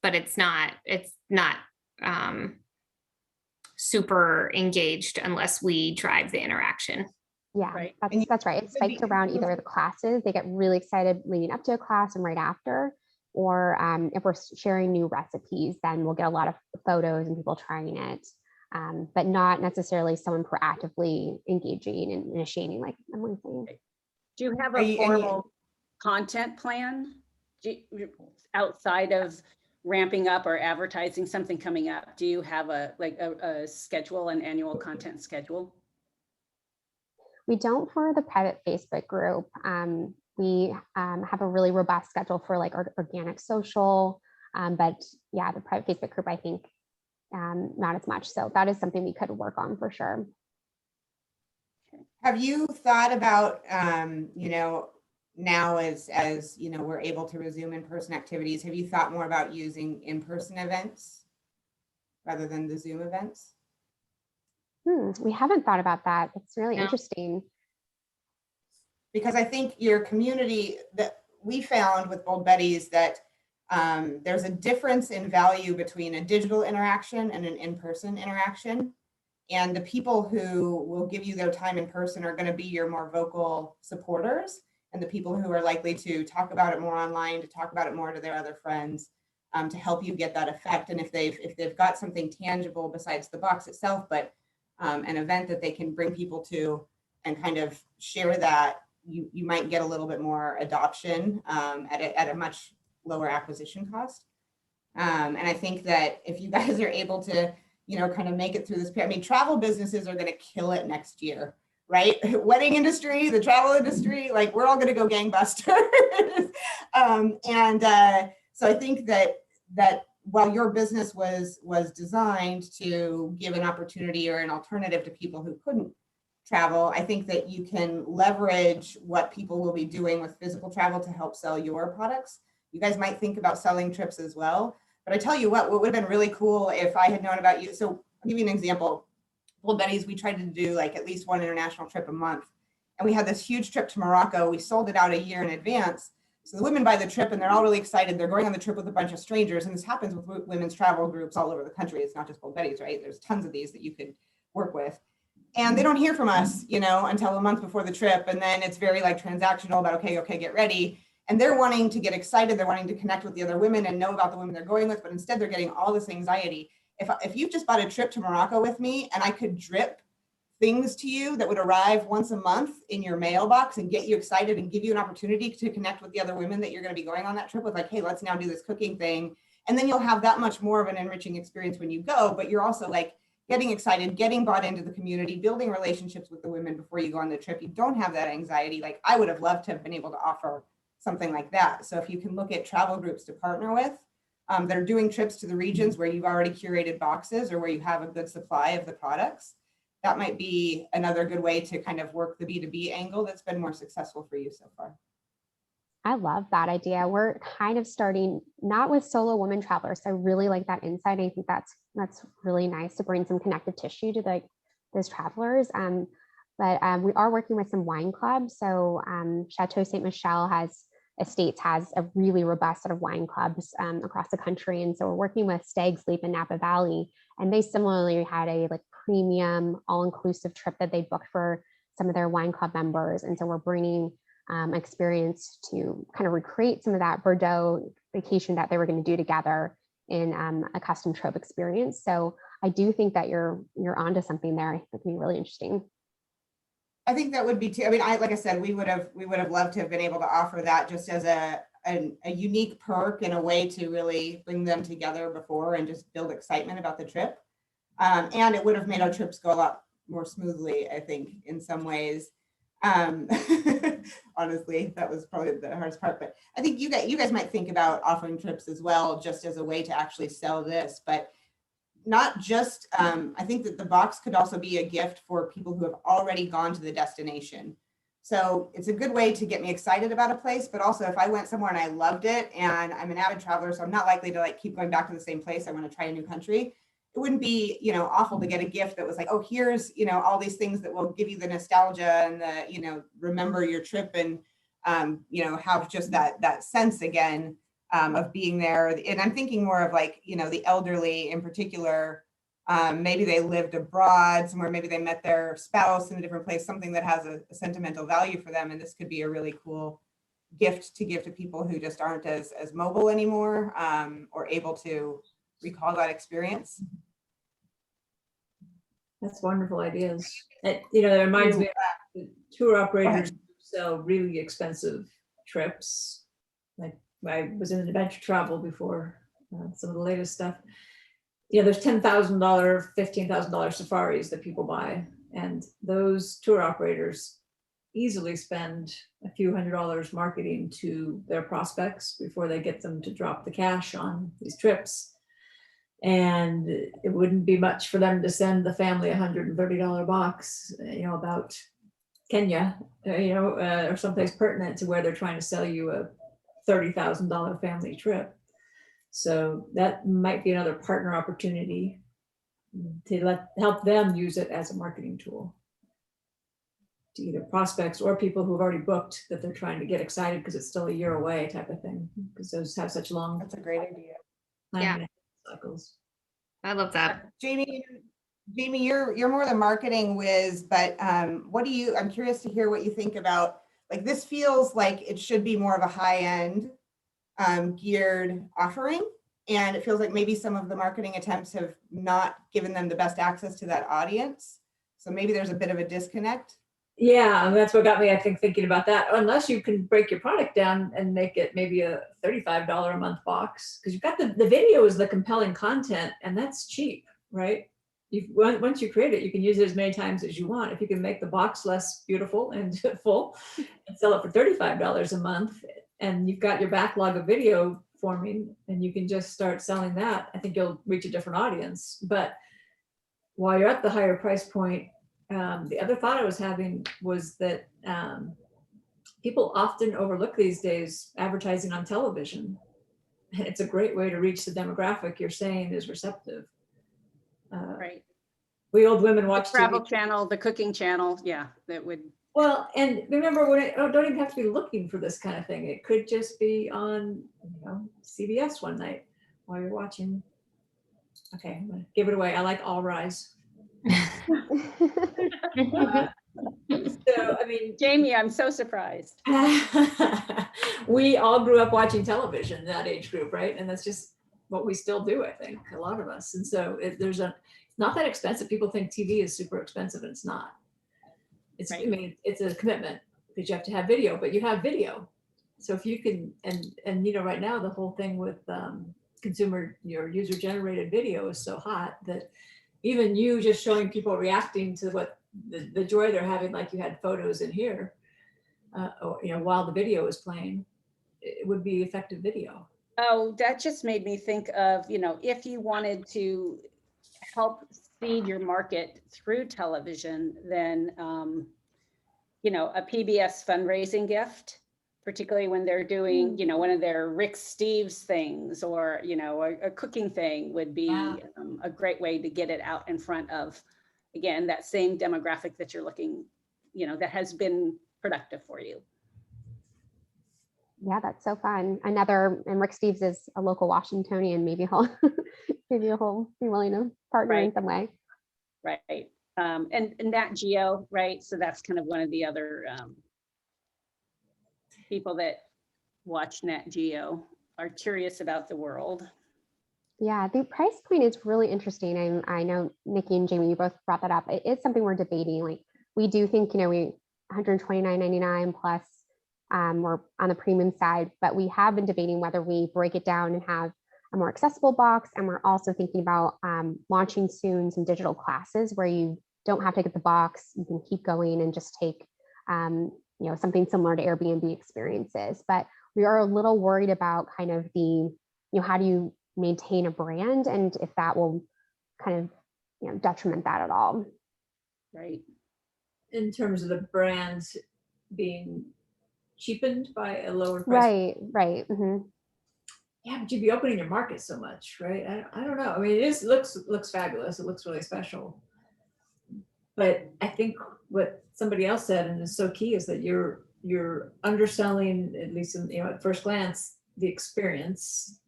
Speaker 2: But it's not super engaged unless we drive the interaction.
Speaker 3: Yeah,
Speaker 6: Right.
Speaker 3: that's right. It's spiked around either the classes. They get really excited leading up to a class and right after, or if we're sharing new recipes, then we'll get a lot of photos and people trying it, but not necessarily someone proactively engaging and initiating like Emily's saying.
Speaker 6: Do you have a formal content plan outside of ramping up or advertising something coming up? Do you have a schedule, an annual content schedule?
Speaker 3: We don't for the private Facebook group. We have a really robust schedule for like our organic social, but yeah, the private Facebook group, I think not as much. So that is something we could work on for sure.
Speaker 8: Have you thought about, you know, now as you know, we're able to resume in-person activities, have you thought more about using in-person events rather than the Zoom events?
Speaker 3: We haven't thought about that. It's really interesting.
Speaker 8: Because I think your community that we found with Bold Betties that there's a difference in value between a digital interaction and an in-person interaction. And the people who will give you their time in person are going to be your more vocal supporters, and the people who are likely to talk about it more online, to talk about it more to their other friends, to help you get that effect. And if they've got something tangible besides the box itself, but an event that they can bring people to and kind of share that, you might get a little bit more adoption at a much lower acquisition cost. And I think that if you guys are able to, you know, kind of make it through this period, I mean, travel businesses are going to kill it next year, right? Wedding industry, the travel industry, like we're all going to go gangbusters. So I think that while your business was designed to give an opportunity or an alternative to people who couldn't travel, I think that you can leverage what people will be doing with physical travel to help sell your products. You guys might think about selling trips as well. But I tell you what would have been really cool if I had known about you. So I'll give you an example. Bold Betties, we tried to do like at least one international trip a month. And we had this huge trip to Morocco. We sold it out a year in advance. So the women buy the trip and they're all really excited. They're going on the trip with a bunch of strangers. And this happens with women's travel groups all over the country. It's not just Bold Betties, right? There's tons of these that you could work with. And they don't hear from us, you know, until a month before the trip. And then it's very like transactional about, okay, get ready. And they're wanting to get excited. They're wanting to connect with the other women and know about the women they're going with. But instead they're getting all this anxiety. If you just bought a trip to Morocco with me and I could drip things to you that would arrive once a month in your mailbox and get you excited and give you an opportunity to connect with the other women that you're going to be going on that trip with, like, hey, let's now do this cooking thing. And then you'll have that much more of an enriching experience when you go, but you're also like getting excited, getting brought into the community, building relationships with the women before you go on the trip. You don't have that anxiety. Like, I would have loved to have been able to offer something like that. So if you can look at travel groups to partner with, that are doing trips to the regions where you've already curated boxes or where you have a good supply of the products, that might be another good way to kind of work the B2B angle that's been more successful for you so far.
Speaker 3: I love that idea. We're kind of starting not with solo women travelers. So I really like that insight. I think that's really nice to bring some connective tissue to those travelers. But we are working with some wine clubs. So Chateau Ste. Michelle has a really robust set of wine clubs across the country. And so we're working with Stag's Leap in Napa Valley. And they similarly had a premium all-inclusive trip that they booked for some of their wine club members. And so we're bringing experience to kind of recreate some of that Bordeaux vacation that they were going to do together in a custom Trove experience. So I do think that you're onto something there. I think it can be really interesting.
Speaker 8: I think that would be too. I mean, like I said, we would have loved to have been able to offer that just as a unique perk and a way to really bring them together before and just build excitement about the trip. And it would have made our trips go a lot more smoothly, I think, in some ways. Honestly, that was probably the hardest part. But I think you guys might think about offering trips as well, just as a way to actually sell this. But not just, I think that the box could also be a gift for people who have already gone to the destination. So it's a good way to get me excited about a place, but also if I went somewhere and I loved it and I'm an avid traveler, so I'm not likely to keep going back to the same place. I want to try a new country. It wouldn't be, awful to get a gift that was like, oh, here's, all these things that will give you the nostalgia and the, remember your trip and, have just that sense again. Of being there. And I'm thinking more of the elderly in particular, maybe they lived abroad somewhere, maybe they met their spouse in a different place, something that has a sentimental value for them. And this could be a really cool gift to give to people who just aren't as mobile anymore or able to recall that experience.
Speaker 7: That's wonderful ideas. It reminds me of the tour operators who sell really expensive trips. Like I was in adventure travel before some of the latest stuff. There's $10,000, $15,000 safaris that people buy, and those tour operators easily spend a few $100s marketing to their prospects before they get them to drop the cash on these trips. And it wouldn't be much for them to send the family $130 box, about Kenya, or someplace pertinent to where they're trying to sell you a $30,000 family trip. So that might be another partner opportunity to help them use it as a marketing tool to either prospects or people who've already booked that they're trying to get excited because it's still a year away type of thing, because those have such long.
Speaker 8: That's a great idea.
Speaker 2: Yeah.
Speaker 7: Cycles.
Speaker 2: I love that.
Speaker 8: Jamie, you're more the marketing whiz, but I'm curious to hear what you think about, this feels like it should be more of a high-end geared offering. And it feels like maybe some of the marketing attempts have not given them the best access to that audience. So maybe there's a bit of a disconnect.
Speaker 7: Yeah, and that's what got me, I think, thinking about that. Unless you can break your product down and make it maybe a $35 a month box, because you've got the video is the compelling content, and that's cheap, right? Once you create it, you can use it as many times as you want. If you can make the box less beautiful and full and sell it for $35 a month, and you've got your backlog of video forming and you can just start selling that, I think you'll reach a different audience. But while you're at the higher price point, the other thought I was having was that people often overlook these days advertising on television. And it's a great way to reach the demographic you're saying is receptive.
Speaker 6: Right.
Speaker 7: We old women watch
Speaker 6: The travel
Speaker 7: TV.
Speaker 6: channel, the cooking channel. Yeah, that would.
Speaker 7: Well, and remember, don't even have to be looking for this kind of thing. It could just be on, CBS one night while you're watching. Okay, I'm gonna give it away. I like All Rise. So, I mean,
Speaker 6: Jamie, I'm so surprised.
Speaker 7: we all grew up watching television, that age group, right? And that's just what we still do, I think, a lot of us. And so there's not that expensive. People think TV is super expensive, and it's not. It's, I
Speaker 6: Right.
Speaker 7: mean, it's a commitment because you have to have video, but you have video. So if you can, and you know, right now the whole thing with consumer, your user generated video is so hot that even you just showing people reacting to what the joy they're having, like you had photos in here, or, you know, while the video is playing, it would be effective video.
Speaker 6: Oh, that just made me think of, you know, if you wanted to help seed your market through television, then, you know, a PBS fundraising gift, particularly when they're doing, you know, one of their Rick Steves things, or, you know, a cooking thing would be
Speaker 7: Yeah.
Speaker 6: a great way to get it out in front of, again, that same demographic that you're looking, you know, that has been productive for you.
Speaker 3: Yeah, that's so fun. Another, and Rick Steves is a local Washingtonian. Maybe he'll maybe he'll be willing to partner in
Speaker 6: Right.
Speaker 3: some way.
Speaker 6: Right. And Nat Geo, right? So that's kind of one of the other people that watch Nat Geo are curious about the world.
Speaker 3: Yeah, the price point is really interesting. I know Nikki and Jamie, you both brought that up. It is something we're debating. Like, we do think, you know, we $129.99 plus, we're on the premium side, but we have been debating whether we break it down and have a more accessible box. And we're also thinking about launching soon some digital classes where you don't have to get the box. You can keep going and just take, you know, something similar to Airbnb experiences. But we are a little worried about kind of the, you know, how do you maintain a brand, and if that will kind of, you know, detriment that at all.
Speaker 6: Right.
Speaker 7: In terms of the brands being cheapened by a lower price.
Speaker 3: Right.
Speaker 7: Yeah, but you'd be opening your market so much, right? I don't know. I mean, it looks fabulous. It looks really special. But I think what somebody else said, and is so key, is that you're underselling, at least in, you know, at first glance, the experience.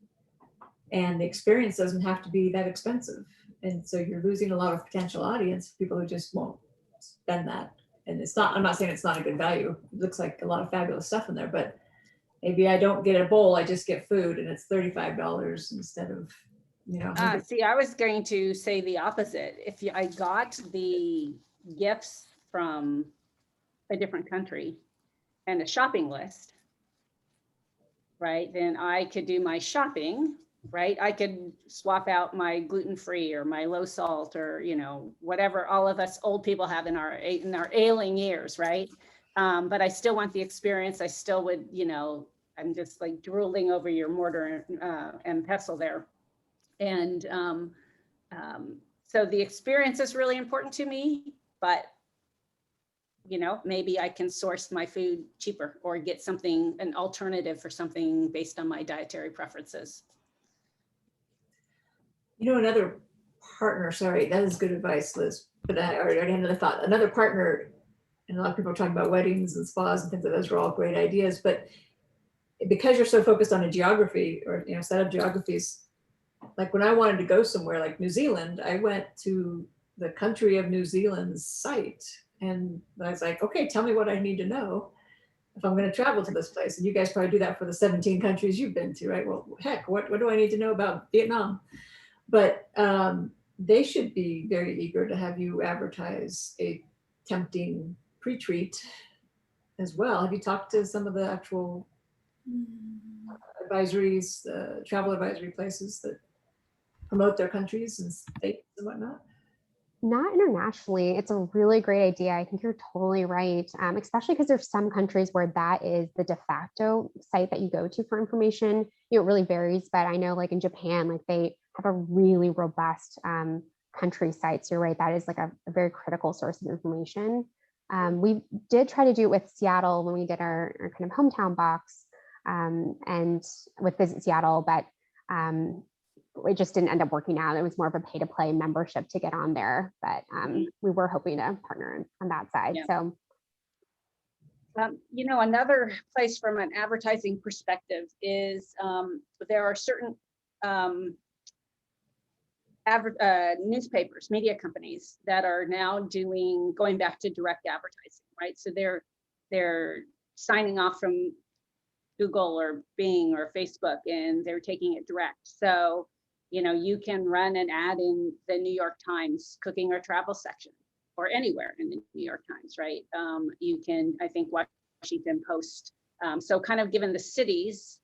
Speaker 7: And the experience doesn't have to be that expensive. And so you're losing a lot of potential audience, people who just won't spend that. And it's not, I'm not saying it's not a good value. It looks like a lot of fabulous stuff in there, but maybe I don't get a bowl, I just get food, and it's $35 instead of, you know.
Speaker 6: See, I was going to say the opposite. If I got the gifts from a different country and a shopping list, right, then I could do my shopping, right? I could swap out my gluten-free or my low salt, or, you know, whatever all of us old people have in our ailing years, right? But I still want the experience. I still would, you know, I'm just like drooling over your mortar and pestle there. And so the experience is really important to me, but, you know, maybe I can source my food cheaper or get something, an alternative for something based on my dietary preferences.
Speaker 7: You know, another partner, sorry, that is good advice, Liz, but I already had another thought. Another partner, and a lot of people are talking about weddings and spas and things like those are all great ideas, but because you're so focused on a geography or, you know, set of geographies, like when I wanted to go somewhere like New Zealand, I went to the country of New Zealand's site, and I was like, okay, tell me what I need to know if I'm going to travel to this place. And you guys probably do that for the 17 countries you've been to, right? Well, heck, what do I need to know about Vietnam? But they should be very eager to have you advertise a tempting pre-treat as well. Have you talked to some of the actual advisories, travel advisory places that promote their countries and states and whatnot?
Speaker 3: Not internationally. It's a really great idea. I think you're totally right, especially because there's some countries where that is the de facto site that you go to for information. You know, it really varies, but I know like in Japan, like they have a really robust country sites. You're right. That is like a very critical source of information. We did try to do it with Seattle when we did our kind of hometown box and with Visit Seattle, but it just didn't end up working out. It was more of a pay to play membership to get on there, but we were hoping to partner on that side.
Speaker 6: Yeah.
Speaker 3: So,
Speaker 6: you know, another place from an advertising perspective is there are certain newspapers, media companies that are now going back to direct advertising, right? So they're signing off from Google or Bing or Facebook, and they're taking it direct. So You know, you can run an ad in the New York Times cooking or travel section, or anywhere in the New York Times, right? You can, I think, Washington Post. So kind of given the cities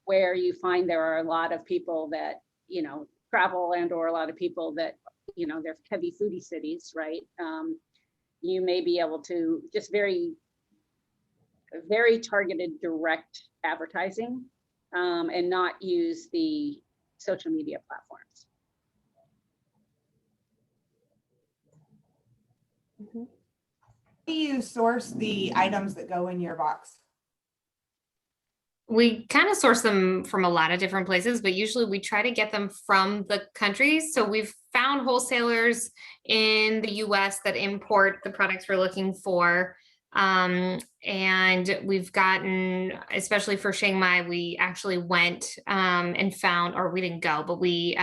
Speaker 6: where you find there are a lot of people that, you know, travel and or a lot of people that, you know, they're heavy foodie cities, right? You may be able to just very targeted direct advertising and not use the social media platforms.
Speaker 3: Mhm.
Speaker 8: Do you source the items that go in your box?
Speaker 2: We kind of source them from a lot of different places, but usually we try to get them from the countries. So we've found wholesalers in the US that import the products we're looking for. And we've gotten, especially for Chiang Mai, we actually went and found, or we didn't go, but we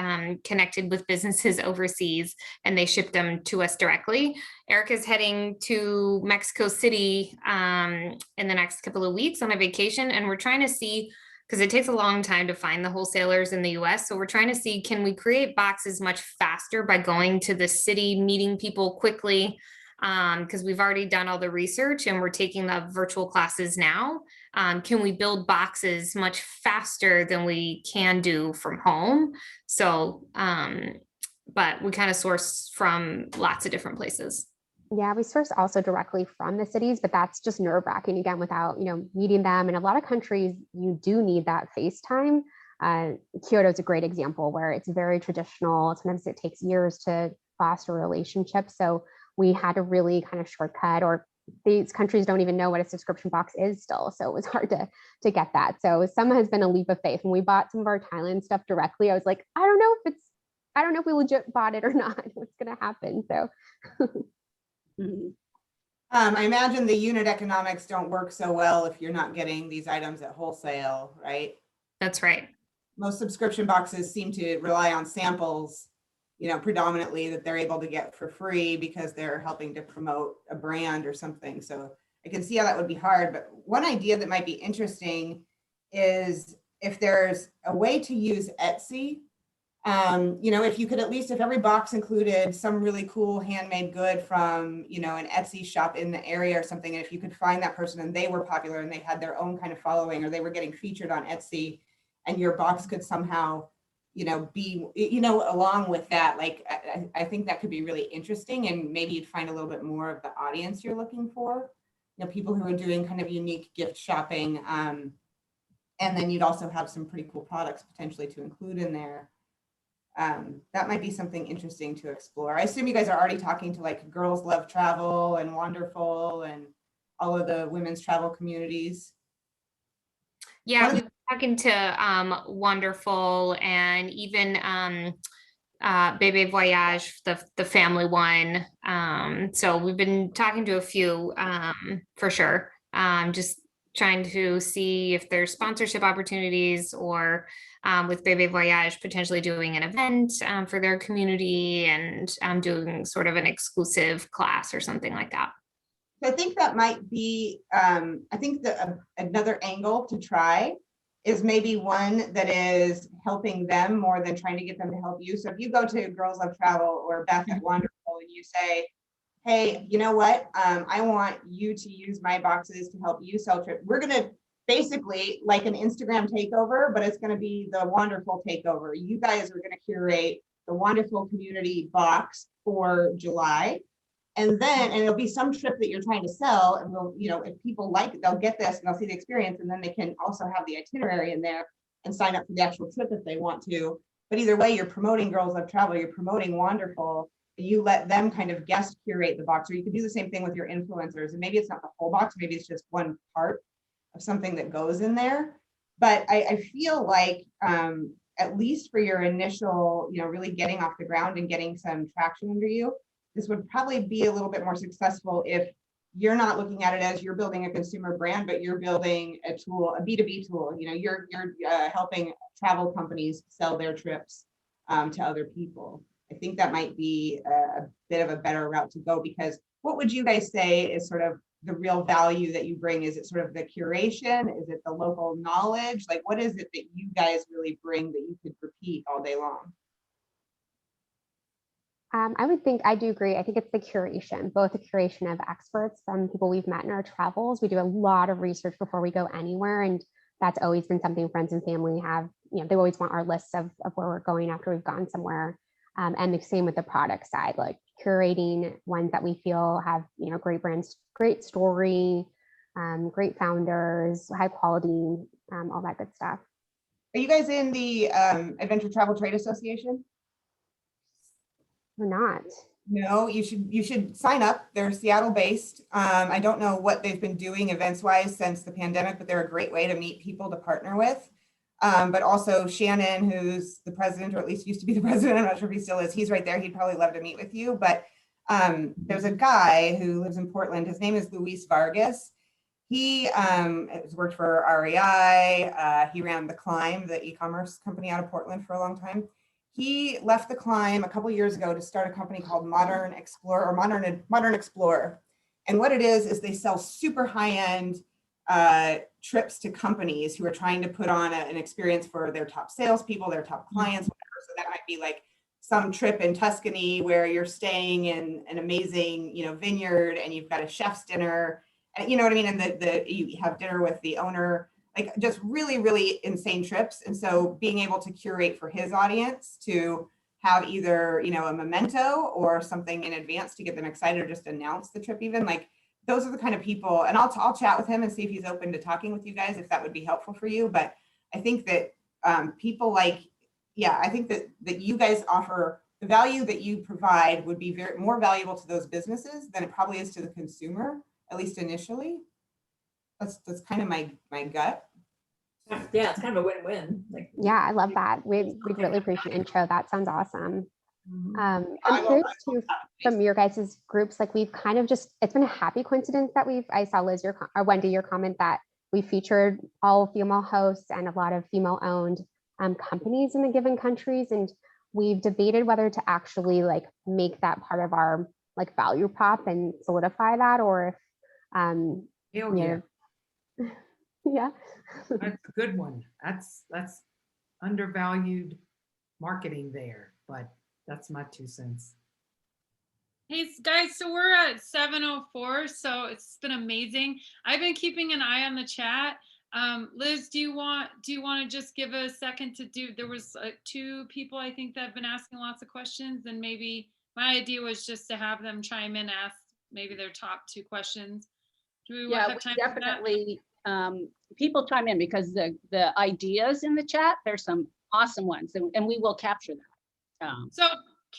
Speaker 2: connected with businesses overseas and they shipped them to us directly. Erica's heading to Mexico City in the next couple of weeks on a vacation, and we're trying to see, because it takes a long time to find the wholesalers in the US. So we're trying to see, can we create boxes much faster by going to the city, meeting people quickly? Because we've already done all the research and we're taking the virtual classes now. Can we build boxes much faster than we can do from home? So, but we kind of source from lots of different places.
Speaker 3: Yeah, we source also directly from the cities, but that's just nerve-wracking again without, you know, meeting them. In a lot of countries, you do need that FaceTime. Kyoto is a great example where it's very traditional. Sometimes it takes years to foster relationships. So we had to really kind of shortcut, or these countries don't even know what a subscription box is still. So it was hard to get that. So some has been a leap of faith. When we bought some of our Thailand stuff directly, I was like, I don't know if we legit bought it or not. What's going to happen? So.
Speaker 8: I imagine the unit economics don't work so well if you're not getting these items at wholesale, right?
Speaker 2: That's right.
Speaker 8: Most subscription boxes seem to rely on samples, you know, predominantly that they're able to get for free because they're helping to promote a brand or something. So I can see how that would be hard. But one idea that might be interesting is if there's a way to use Etsy. You know, if you could at least, if every box included some really cool handmade good from, you know, an Etsy shop in the area or something, and if you could find that person and they were popular and they had their own kind of following, or they were getting featured on Etsy, and your box could somehow, you know, be, you know, along with that, like, I think that could be really interesting, and maybe you'd find a little bit more of the audience you're looking for, you know, people who are doing kind of unique gift shopping. And then you'd also have some pretty cool products potentially to include in there. That might be something interesting to explore. I assume you guys are already talking to like Girls Love Travel and Wonderful and all of the women's travel communities.
Speaker 2: Yeah, we're talking to Wonderful and even Bebe Voyage, the family one. So we've been talking to a few for sure. Just trying to see if there's sponsorship opportunities, or with Bebe Voyage potentially doing an event for their community and doing sort of an exclusive class or something like that.
Speaker 8: I think that might be, I think that another angle to try is maybe one that is helping them more than trying to get them to help you. So if you go to Girls Love Travel or Beth at Wonderful and you say, hey, you know what? I want you to use my boxes to help you sell trips. We're going to basically like an Instagram takeover, but it's going to be the Wonderful takeover. You guys are going to curate the Wonderful community box for July. And it'll be some trip that you're trying to sell. And we'll, you know, if people like it, they'll get this and they'll see the experience. And then they can also have the itinerary in there and sign up for the actual trip if they want to. But either way, you're promoting Girls Love Travel, you're promoting Wonderful. You let them kind of guest curate the box, or you could do the same thing with your influencers. And maybe it's not the whole box, maybe it's just one part of something that goes in there. But I feel like at least for your initial, you know, really getting off the ground and getting some traction under you, this would probably be a little bit more successful if you're not looking at it as you're building a consumer brand, but you're building a tool, a B2B tool. You know, you're helping travel companies sell their trips to other people. I think that might be a bit of a better route to go, because what would you guys say is sort of the real value that you bring? Is it sort of the curation? Is it the local knowledge? Like, what is it that you guys really bring that you could repeat all day long?
Speaker 3: I do agree. I think it's the curation, both the curation of experts from people we've met in our travels. We do a lot of research before we go anywhere. And that's always been something friends and family have, they always want our lists of where we're going after we've gone somewhere. And the same with the product side, like curating ones that we feel have, great brands, great story, great founders, high quality, all that good stuff.
Speaker 8: Are you guys in the Adventure Travel Trade Association?
Speaker 3: We're not.
Speaker 8: No, you should sign up. They're Seattle based. I don't know what they've been doing events wise since the pandemic, but they're a great way to meet people to partner with. But also Shannon, who's the president, or at least used to be the president, I'm not sure if he still is, he's right there. He'd probably love to meet with you. But there's a guy who lives in Portland. His name is Luis Vargas. He has worked for REI. He ran The Climb, the e-commerce company out of Portland, for a long time. He left The Climb a couple of years ago to start a company called Modern Explorer, or Modern Explorer. And what it is they sell super high-end trips to companies who are trying to put on an experience for their top salespeople, their top clients, whatever. So that might be like some trip in Tuscany where you're staying in an amazing, vineyard, and you've got a chef's dinner, and you know what I mean? And you have dinner with the owner, like just really, really insane trips. And so being able to curate for his audience to have either, a memento or something in advance to get them excited, or just announce the trip even, like those are the kind of people. And I'll chat with him and see if he's open to talking with you guys, if that would be helpful for you. But I think that people I think that you guys offer the value that you provide would be more valuable to those businesses than it probably is to the consumer, at least initially. That's kind of my gut.
Speaker 7: Yeah, it's kind of a win-win.
Speaker 3: Yeah, I love that. We'd really appreciate an intro. That sounds awesome.
Speaker 7: Mhm.
Speaker 3: I'm curious too, from your guys' groups, like we've kind of it's been a happy coincidence that I saw Liz, or Wendy, your comment that we featured all female hosts and a lot of female owned companies in the given countries. And we've debated whether to actually make that part of our value prop and solidify that, or if,
Speaker 9: Hell yeah.
Speaker 3: yeah.
Speaker 9: That's a good one. That's undervalued marketing there, but that's my 2 cents.
Speaker 1: Hey guys, so we're at 7:04, so it's been amazing. I've been keeping an eye on the chat. Liz, do you want to just give a second to do? There was 2 people I think that have been asking lots of questions, and maybe my idea was just to have them chime in, ask maybe their top 2 questions. Do we have time
Speaker 6: definitely. People chime in, because the ideas in the chat, there's some awesome ones, and we will capture them.
Speaker 1: So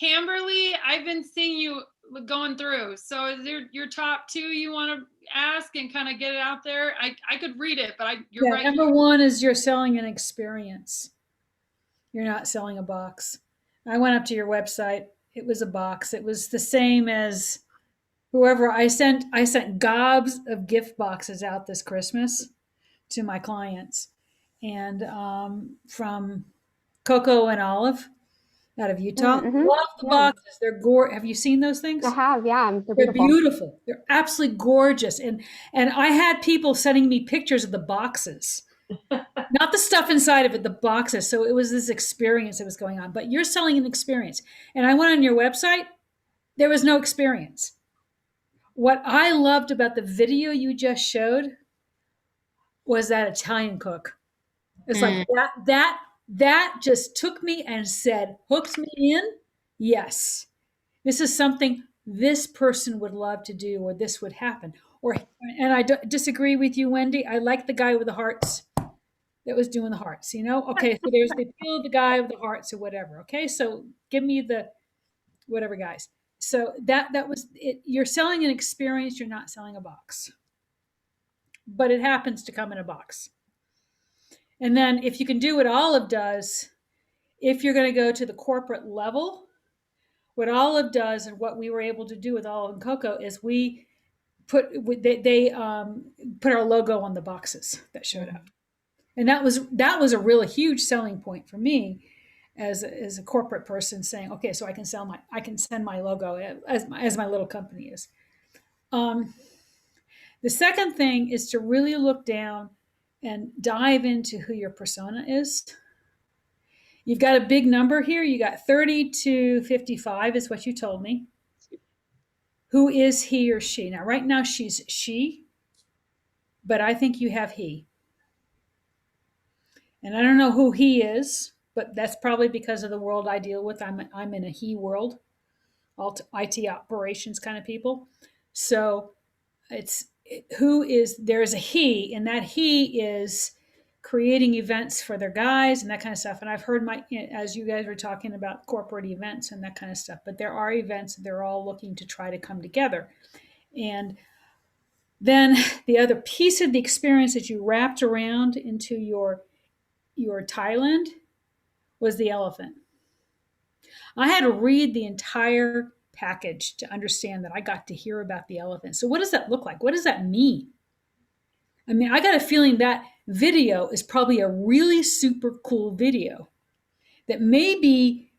Speaker 1: Camberly, I've been seeing you going through. So is there your top 2 you want to ask and kind of get it out there? I could read it, but you're right.
Speaker 10: Number 1 is you're selling an experience. You're not selling a box. I went up to your website. It was a box. It was the same as whoever I sent gobs of gift boxes out this Christmas to my clients, and from Coco and Olive out of Utah.
Speaker 3: Mm-hmm.
Speaker 10: Love the boxes. They're gorgeous. Have you seen those things?
Speaker 3: I have, yeah.
Speaker 10: They're beautiful. They're absolutely gorgeous. And I had people sending me pictures of the boxes, not the stuff inside of it, the boxes. So it was this experience that was going on. But you're selling an experience. And I went on your website. There was no experience. What I loved about the video you just showed was that Italian cook. It's like that just took me and said, hooked me in. Yes, this is something this person would love to do, or this would happen. And I disagree with you, Wendy. I like the guy with the hearts that was doing the hearts, Okay, so there's the appeal of the guy with the hearts or whatever. Okay, so give me the whatever guys. So that was it. You're selling an experience. You're not selling a box, but it happens to come in a box. And then if you can do what Olive does, if you're going to go to the corporate level, what Olive does and what we were able to do with Olive and Coco is we put our logo on the boxes that showed up. And that was a really huge selling point for me as a corporate person, saying, okay, so I can send my logo as my little company is. The second thing is to really look down and dive into who your persona is. You've got a big number here. You got 30 to 55 is what you told me. Who is he or she? Now, right now she's she, but I think you have he. And I don't know who he is, but that's probably because of the world I deal with. I'm in a he world, all IT operations kind of people. So there's a he, and that he is creating events for their guys and that kind of stuff. And I've heard as you guys were talking about corporate events and that kind of stuff, but there are events that they're all looking to try to come together. And then the other piece of the experience that you wrapped around into your Thailand was the elephant. I had to read the entire package to understand that I got to hear about the elephant. So what does that look like? What does that mean? I mean, I got a feeling that video is probably a really super cool video that maybe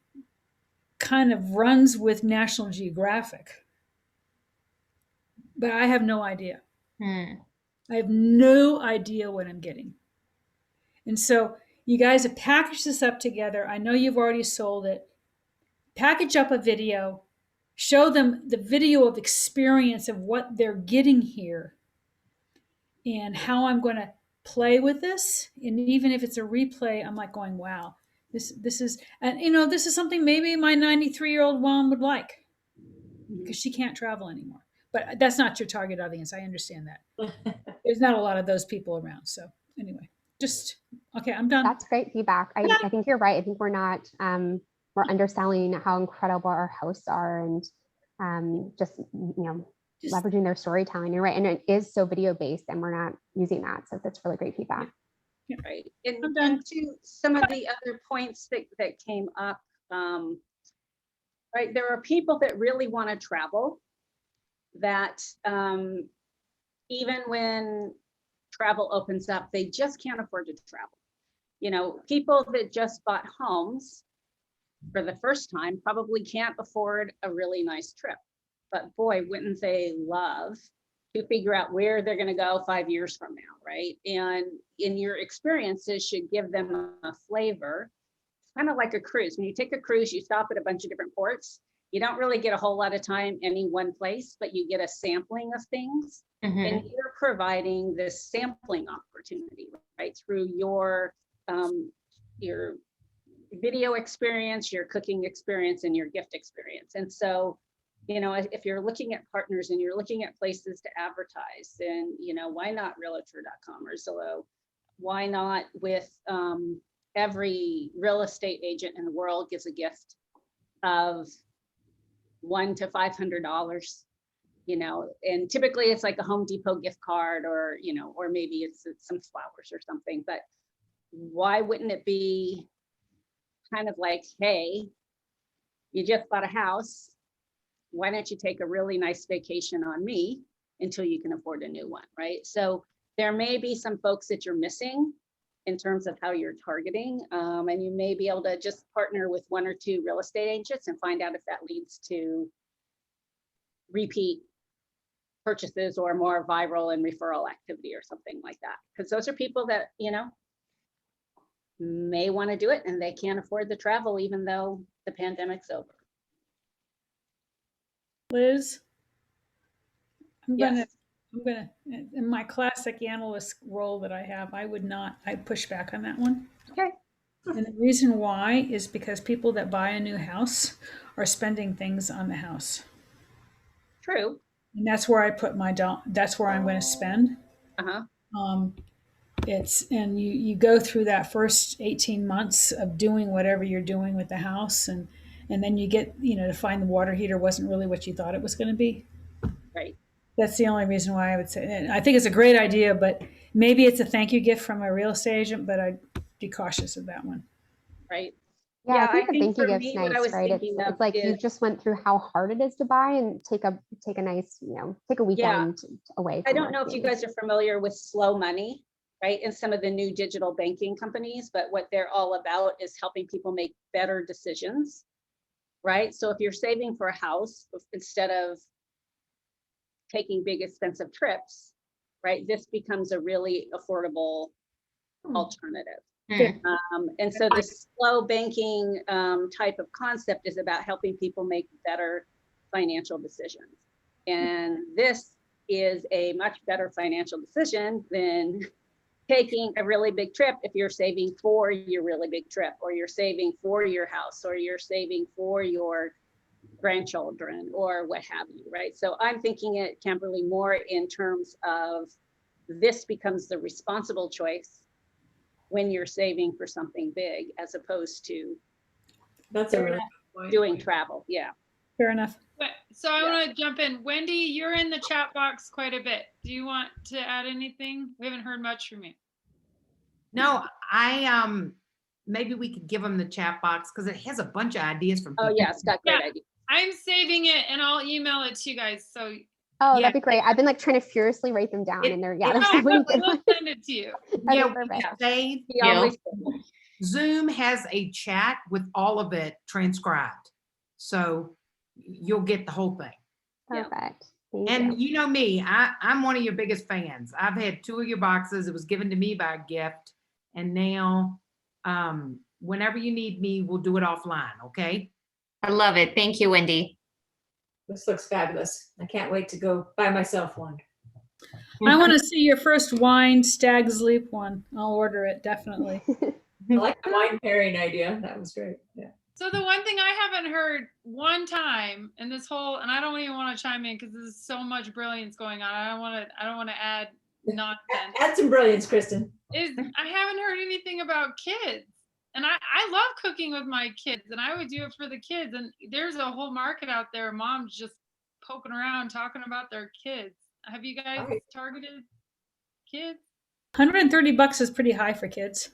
Speaker 10: kind of runs with National Geographic. But I have no idea. I have no idea what I'm getting. And so you guys have packaged this up together. I know you've already sold it. Package up a video, show them the video of experience of what they're getting here and how I'm going to play with this. And even if it's a replay, I'm like going, wow, this is, and this is something maybe my 93-year-old mom would like because she can't travel anymore. But that's not your target audience. I understand that. There's not a lot of those people around. So anyway, okay, I'm done.
Speaker 3: That's great feedback. I think you're right. I think we're underselling how incredible our hosts are and just leveraging their storytelling. You're right. And it is so video based and we're not using that. So that's really great feedback.
Speaker 6: Right. And to some of the other points that came up, right, there are people that really want to travel that even when travel opens up, they just can't afford to travel. People that just bought homes for the first time probably can't afford a really nice trip. But boy, wouldn't they love to figure out where they're going to go 5 years from now, right? And in your experiences should give them a flavor. It's kind of like a cruise. When you take a cruise, you stop at a bunch of different ports. You don't really get a whole lot of time any one place, but you get a sampling of things. And you're providing this sampling opportunity, right? Through your video experience, your cooking experience, and your gift experience. And so, if you're looking at partners and you're looking at places to advertise, then, why not realtor.com or Zillow? Why not with every real estate agent in the world gives a gift of $100 to $500, and typically it's like a Home Depot gift card or maybe it's some flowers or something, but why wouldn't it be kind of like, hey, you just bought a house. Why don't you take a really nice vacation on me until you can afford a new one, right? So there may be some folks that you're missing in terms of how you're targeting. And you may be able to just partner with 1 or 2 real estate agents and find out if that leads to repeat purchases or more viral and referral activity or something like that. Because those are people that, may want to do it and they can't afford the travel even though the pandemic's over.
Speaker 10: Liz, I'm
Speaker 6: Yes.
Speaker 10: gonna, in my classic analyst role that I have, I push back on that one.
Speaker 6: Okay.
Speaker 10: And the reason why is because people that buy a new house are spending things on the house.
Speaker 6: True.
Speaker 10: And that's where I put that's where I'm going to spend.
Speaker 6: Uh-huh.
Speaker 10: And you go through that first 18 months of doing whatever you're doing with the house and then you get, to find the water heater wasn't really what you thought it was going to be.
Speaker 6: Right.
Speaker 10: That's the only reason why I would say, and I think it's a great idea, but maybe it's a thank you gift from a real estate agent, but I'd be cautious of that one.
Speaker 6: Right.
Speaker 3: Yeah, I think the thank you
Speaker 6: for
Speaker 3: gift's
Speaker 6: me,
Speaker 3: nice,
Speaker 6: what I was
Speaker 3: right?
Speaker 6: thinking
Speaker 3: It's
Speaker 6: of
Speaker 3: like you
Speaker 6: is-
Speaker 3: just went through how hard it is to buy and take a nice, take a weekend away.
Speaker 6: I
Speaker 3: from
Speaker 6: don't
Speaker 3: work,
Speaker 6: know if you
Speaker 3: maybe.
Speaker 6: guys are familiar with slow money, right? And some of the new digital banking companies, but what they're all about is helping people make better decisions, right? So if you're saving for a house, instead of taking big expensive trips, right? This becomes a really affordable alternative.
Speaker 2: Hmm.
Speaker 6: And so the slow banking type of concept is about helping people make better financial decisions. And this is a much better financial decision than taking a really big trip if you're saving for your really big trip, or you're saving for your house, or you're saving for your grandchildren, or what have you, right? So I'm thinking it, Kimberly, more in terms of this becomes the responsible choice when you're saving for something big, as opposed to
Speaker 7: That's a really good point.
Speaker 6: doing travel. Yeah.
Speaker 10: Fair enough.
Speaker 1: So I want to jump in. Wendy, you're in the chat box quite a bit. Do you want to add anything? We haven't heard much from you.
Speaker 9: No, maybe we could give them the chat box because it has a bunch of ideas from
Speaker 6: Oh
Speaker 9: people.
Speaker 6: yeah, it's got great
Speaker 1: Yeah.
Speaker 6: ideas.
Speaker 1: I'm saving it and I'll email it to you guys. So
Speaker 3: Oh,
Speaker 9: Yeah.
Speaker 3: that'd be great. I've been like trying to furiously write them down, and they're
Speaker 1: no,
Speaker 3: there's so many good
Speaker 1: we'll
Speaker 3: ones.
Speaker 1: send it to you.
Speaker 9: Yeah,
Speaker 3: Okay,
Speaker 9: we
Speaker 3: perfect.
Speaker 9: save.
Speaker 6: He always
Speaker 9: Zoom has a chat with all of it transcribed. So you'll get the whole thing.
Speaker 6: Yeah.
Speaker 3: Perfect. Thank
Speaker 9: And
Speaker 3: you.
Speaker 9: you know me, I'm one of your biggest fans. I've had 2 of your boxes. It was given to me by a gift. And now, whenever you need me, we'll do it offline, okay?
Speaker 2: I love it. Thank you, Wendy.
Speaker 7: This looks fabulous. I can't wait to go buy myself one.
Speaker 10: I want to see your first wine stag's leap one. I'll order it, definitely.
Speaker 7: I like the wine pairing idea. That was great. Yeah.
Speaker 1: So the one thing I haven't heard one time in this whole, and I don't even want to chime in because there's so much brilliance going on. I don't want to add nonsense.
Speaker 7: Add some brilliance, Kristen.
Speaker 1: Is I haven't heard anything about kids. And I love cooking with my kids, and I would do it for the kids. And there's a whole market out there, moms just poking around talking about their kids. Have you guys targeted kids?
Speaker 10: $130 is pretty high for kids.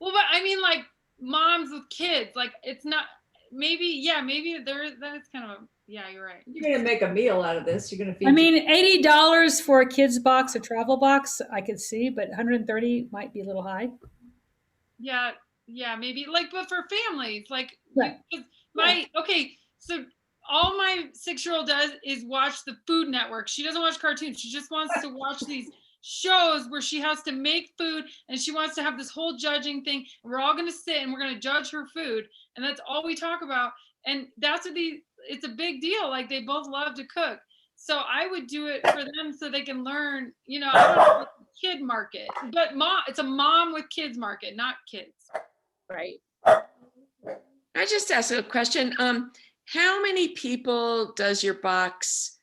Speaker 1: Well, but I mean, like moms with kids, like it's not. Maybe there. That is kind of a. Yeah, you're right.
Speaker 7: You're gonna make a meal out of this. You're gonna feed.
Speaker 10: I mean, $80 for a kid's box, a travel box, I could see, but 130 might be a little high.
Speaker 1: Yeah, maybe like, but for families, like
Speaker 10: Right.
Speaker 1: okay, so all my 6-year-old does is watch the Food Network. She doesn't watch cartoons. She just wants to watch these shows where she has to make food, and she wants to have this whole judging thing. And we're all going to sit and we're going to judge her food, and that's all we talk about. And that's what it's a big deal. Like they both love to cook. So I would do it for them so they can learn, I don't know, it's a kid market, but it's a mom with kids market, not kids.
Speaker 6: right.
Speaker 11: I just ask a question. How many people does your box,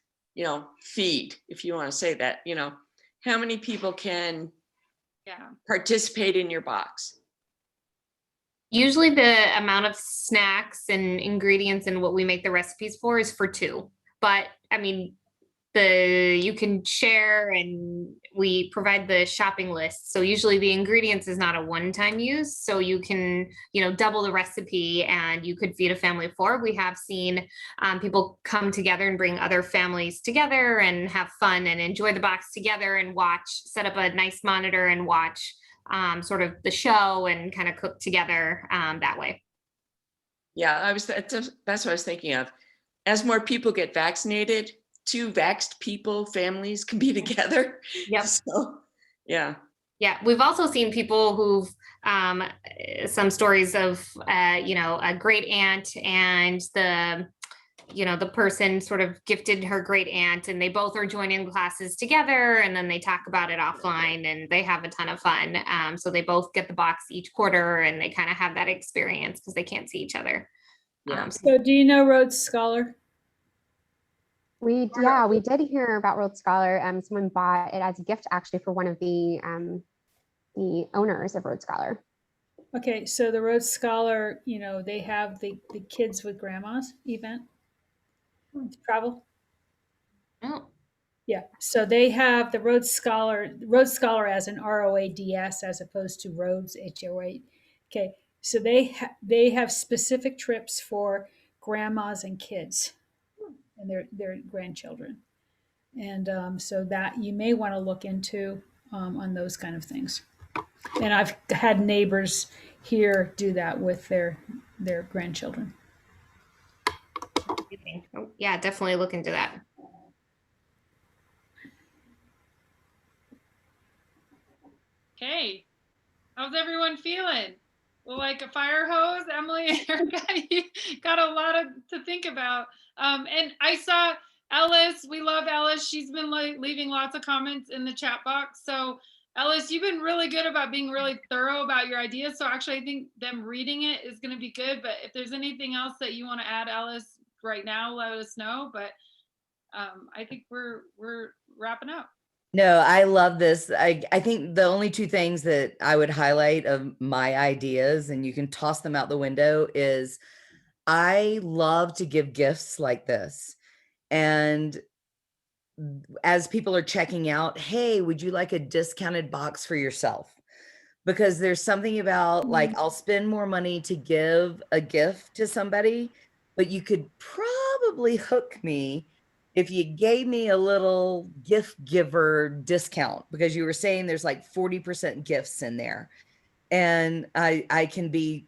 Speaker 11: feed, if you want to say that, how many people can participate in your box?
Speaker 2: Usually the amount of snacks and ingredients and what we make the recipes for is for 2. But I mean, you can share, and we provide the shopping list. So usually the ingredients is not a one-time use. So you can, double the recipe and you could feed a family of 4. We have seen people come together and bring other families together and have fun and enjoy the box together and set up a nice monitor and watch sort of the show and kind of cook together that way.
Speaker 11: Yeah, that's what I was thinking of. As more people get vaccinated, 2 vaxxed people, families can be together.
Speaker 2: Yep.
Speaker 11: So, yeah.
Speaker 2: Yeah, we've also seen people who've some stories of a great aunt, and the person sort of gifted her great aunt, and they both are joining classes together, and then they talk about it offline, and they have a ton of fun. So they both get the box each quarter, and they kind of have that experience because they can't see each other.
Speaker 11: Yeah.
Speaker 10: So do you know Rhodes Scholar?
Speaker 3: We did hear about Rhodes Scholar. Someone bought it as a gift actually for one of the owners of Rhodes Scholar.
Speaker 10: Okay, so the Rhodes Scholar, they have the kids with grandmas event. Travel.
Speaker 2: Oh.
Speaker 10: Yeah, so they have the Rhodes Scholar as an ROADS as opposed to Rhodes HOA. Okay, so they have specific trips for grandmas and kids and their grandchildren, and so that you may want to look into on those kind of things. And I've had neighbors here do that with their grandchildren.
Speaker 2: Oh, yeah, definitely look into that.
Speaker 1: Okay. How's everyone feeling? Well, like a fire hose, Emily and Erica, you got a lot to think about. And I saw Ellis. We love Ellis. She's been leaving lots of comments in the chat box. So Ellis, you've been really good about being really thorough about your ideas. So actually, I think them reading it is going to be good. But if there's anything else that you want to add, Ellis, right now, let us know. But I think we're wrapping up.
Speaker 12: No, I love this. I think the only two things that I would highlight of my ideas, and you can toss them out the window, is I love to give gifts like this. And as people are checking out, hey, would you like a discounted box for yourself? Because there's something about like, I'll spend more money to give a gift to somebody, but you could probably hook me if you gave me a little gift giver discount, because you were saying there's like 40% gifts in there, and I can be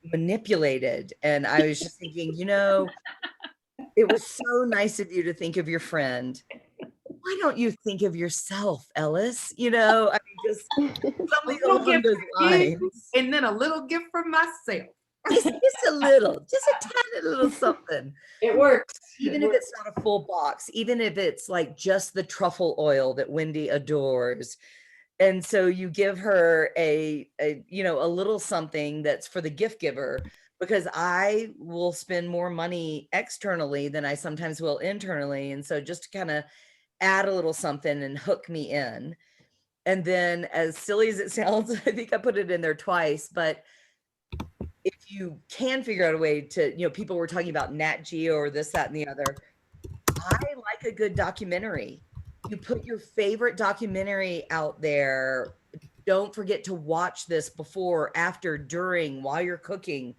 Speaker 12: manipulated. And I was just thinking, it was so nice of you to think of your friend. Why don't you think of yourself, Ellis? I mean, just something along those lines.
Speaker 9: And then a little gift from myself.
Speaker 12: Just a little, just a tiny little something.
Speaker 7: It works.
Speaker 12: Even if it's not a full box, even if it's like just the truffle oil that Wendy adores. And so you give her a little something that's for the gift giver, because I will spend more money externally than I sometimes will internally. And so just to kind of add a little something and hook me in. And then, as silly as it sounds, I think I put it in there twice, but if you can figure out a way to, people were talking about Nat Geo or this, that, and the other. I like a good documentary. You put your favorite documentary out there. Don't forget to watch this before, after, during, while you're cooking.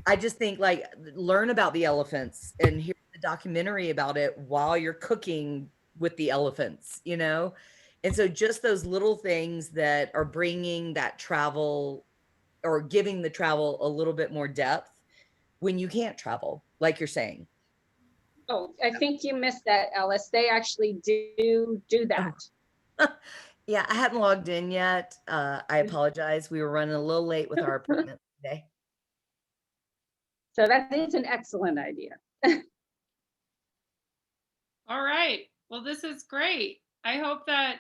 Speaker 12: I just think, like, learn about the elephants and hear the documentary about it while you're cooking with the elephants, And so just those little things that are bringing that travel, or giving the travel a little bit more depth when you can't travel, like you're saying.
Speaker 6: Oh, I think you missed that, Ellis. They actually do that.
Speaker 12: Yeah, I haven't logged in yet. I apologize. We were running a little late with our appointment today.
Speaker 6: So that is an excellent idea.
Speaker 1: All right. Well, this is great. I hope that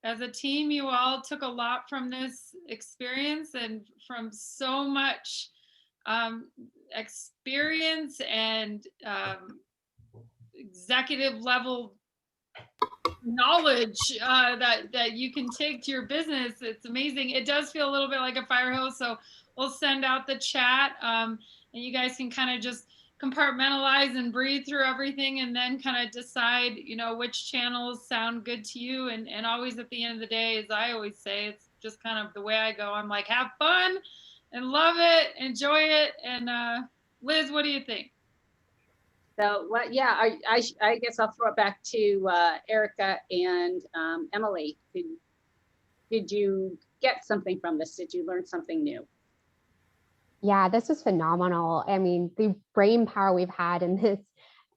Speaker 1: as a team, you all took a lot from this experience and from so much experience and executive level knowledge that you can take to your business. It's amazing. It does feel a little bit like a fire hose. So we'll send out the chat and you guys can kind of just compartmentalize and breathe through everything, and then kind of decide, which channels sound good to you. And always at the end of the day, as I always say, it's just kind of the way I go. I'm like, have fun and love it, enjoy it. And Liz, what do you think?
Speaker 6: So yeah, I guess I'll throw it back to Erica and Emily. Did you get something from this? Did you learn something new?
Speaker 3: Yeah, this was phenomenal. I mean, the brain power we've had in this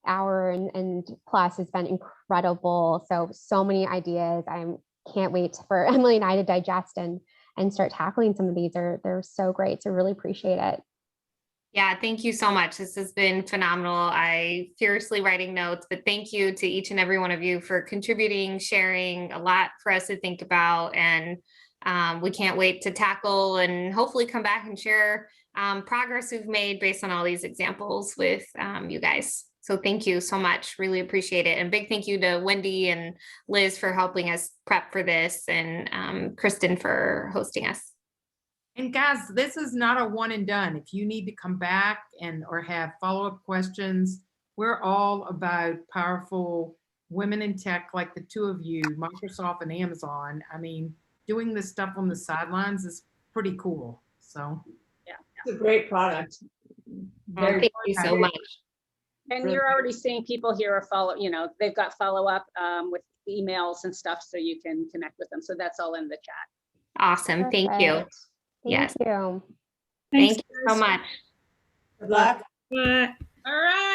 Speaker 3: hour and plus has been incredible. So many ideas. I can't wait for Emily and I to digest and start tackling some of these. They're so great. So really appreciate it.
Speaker 2: Yeah, thank you so much. This has been phenomenal. I furiously writing notes, but thank you to each and every one of you for contributing, sharing a lot for us to think about. And we can't wait to tackle and hopefully come back and share progress we've made based on all these examples with you guys. So thank you so much. Really appreciate it. And big thank you to Wendy and Liz for helping us prep for this, and Kristen for hosting us.
Speaker 9: And guys, this is not a one and done. If you need to come back or have follow-up questions, we're all about powerful women in tech like the two of you, Microsoft and Amazon. I mean, doing this stuff on the sidelines is pretty cool. So
Speaker 6: yeah,
Speaker 7: it's a great product.
Speaker 2: Thank you so much.
Speaker 6: And you're already seeing people here are they've got follow-up with emails and stuff, so you can connect with them. So that's all in the chat.
Speaker 2: Awesome.
Speaker 3: Perfect.
Speaker 2: Thank you.
Speaker 3: Thank you.
Speaker 2: Thank you so much.
Speaker 8: Good luck.
Speaker 1: All right.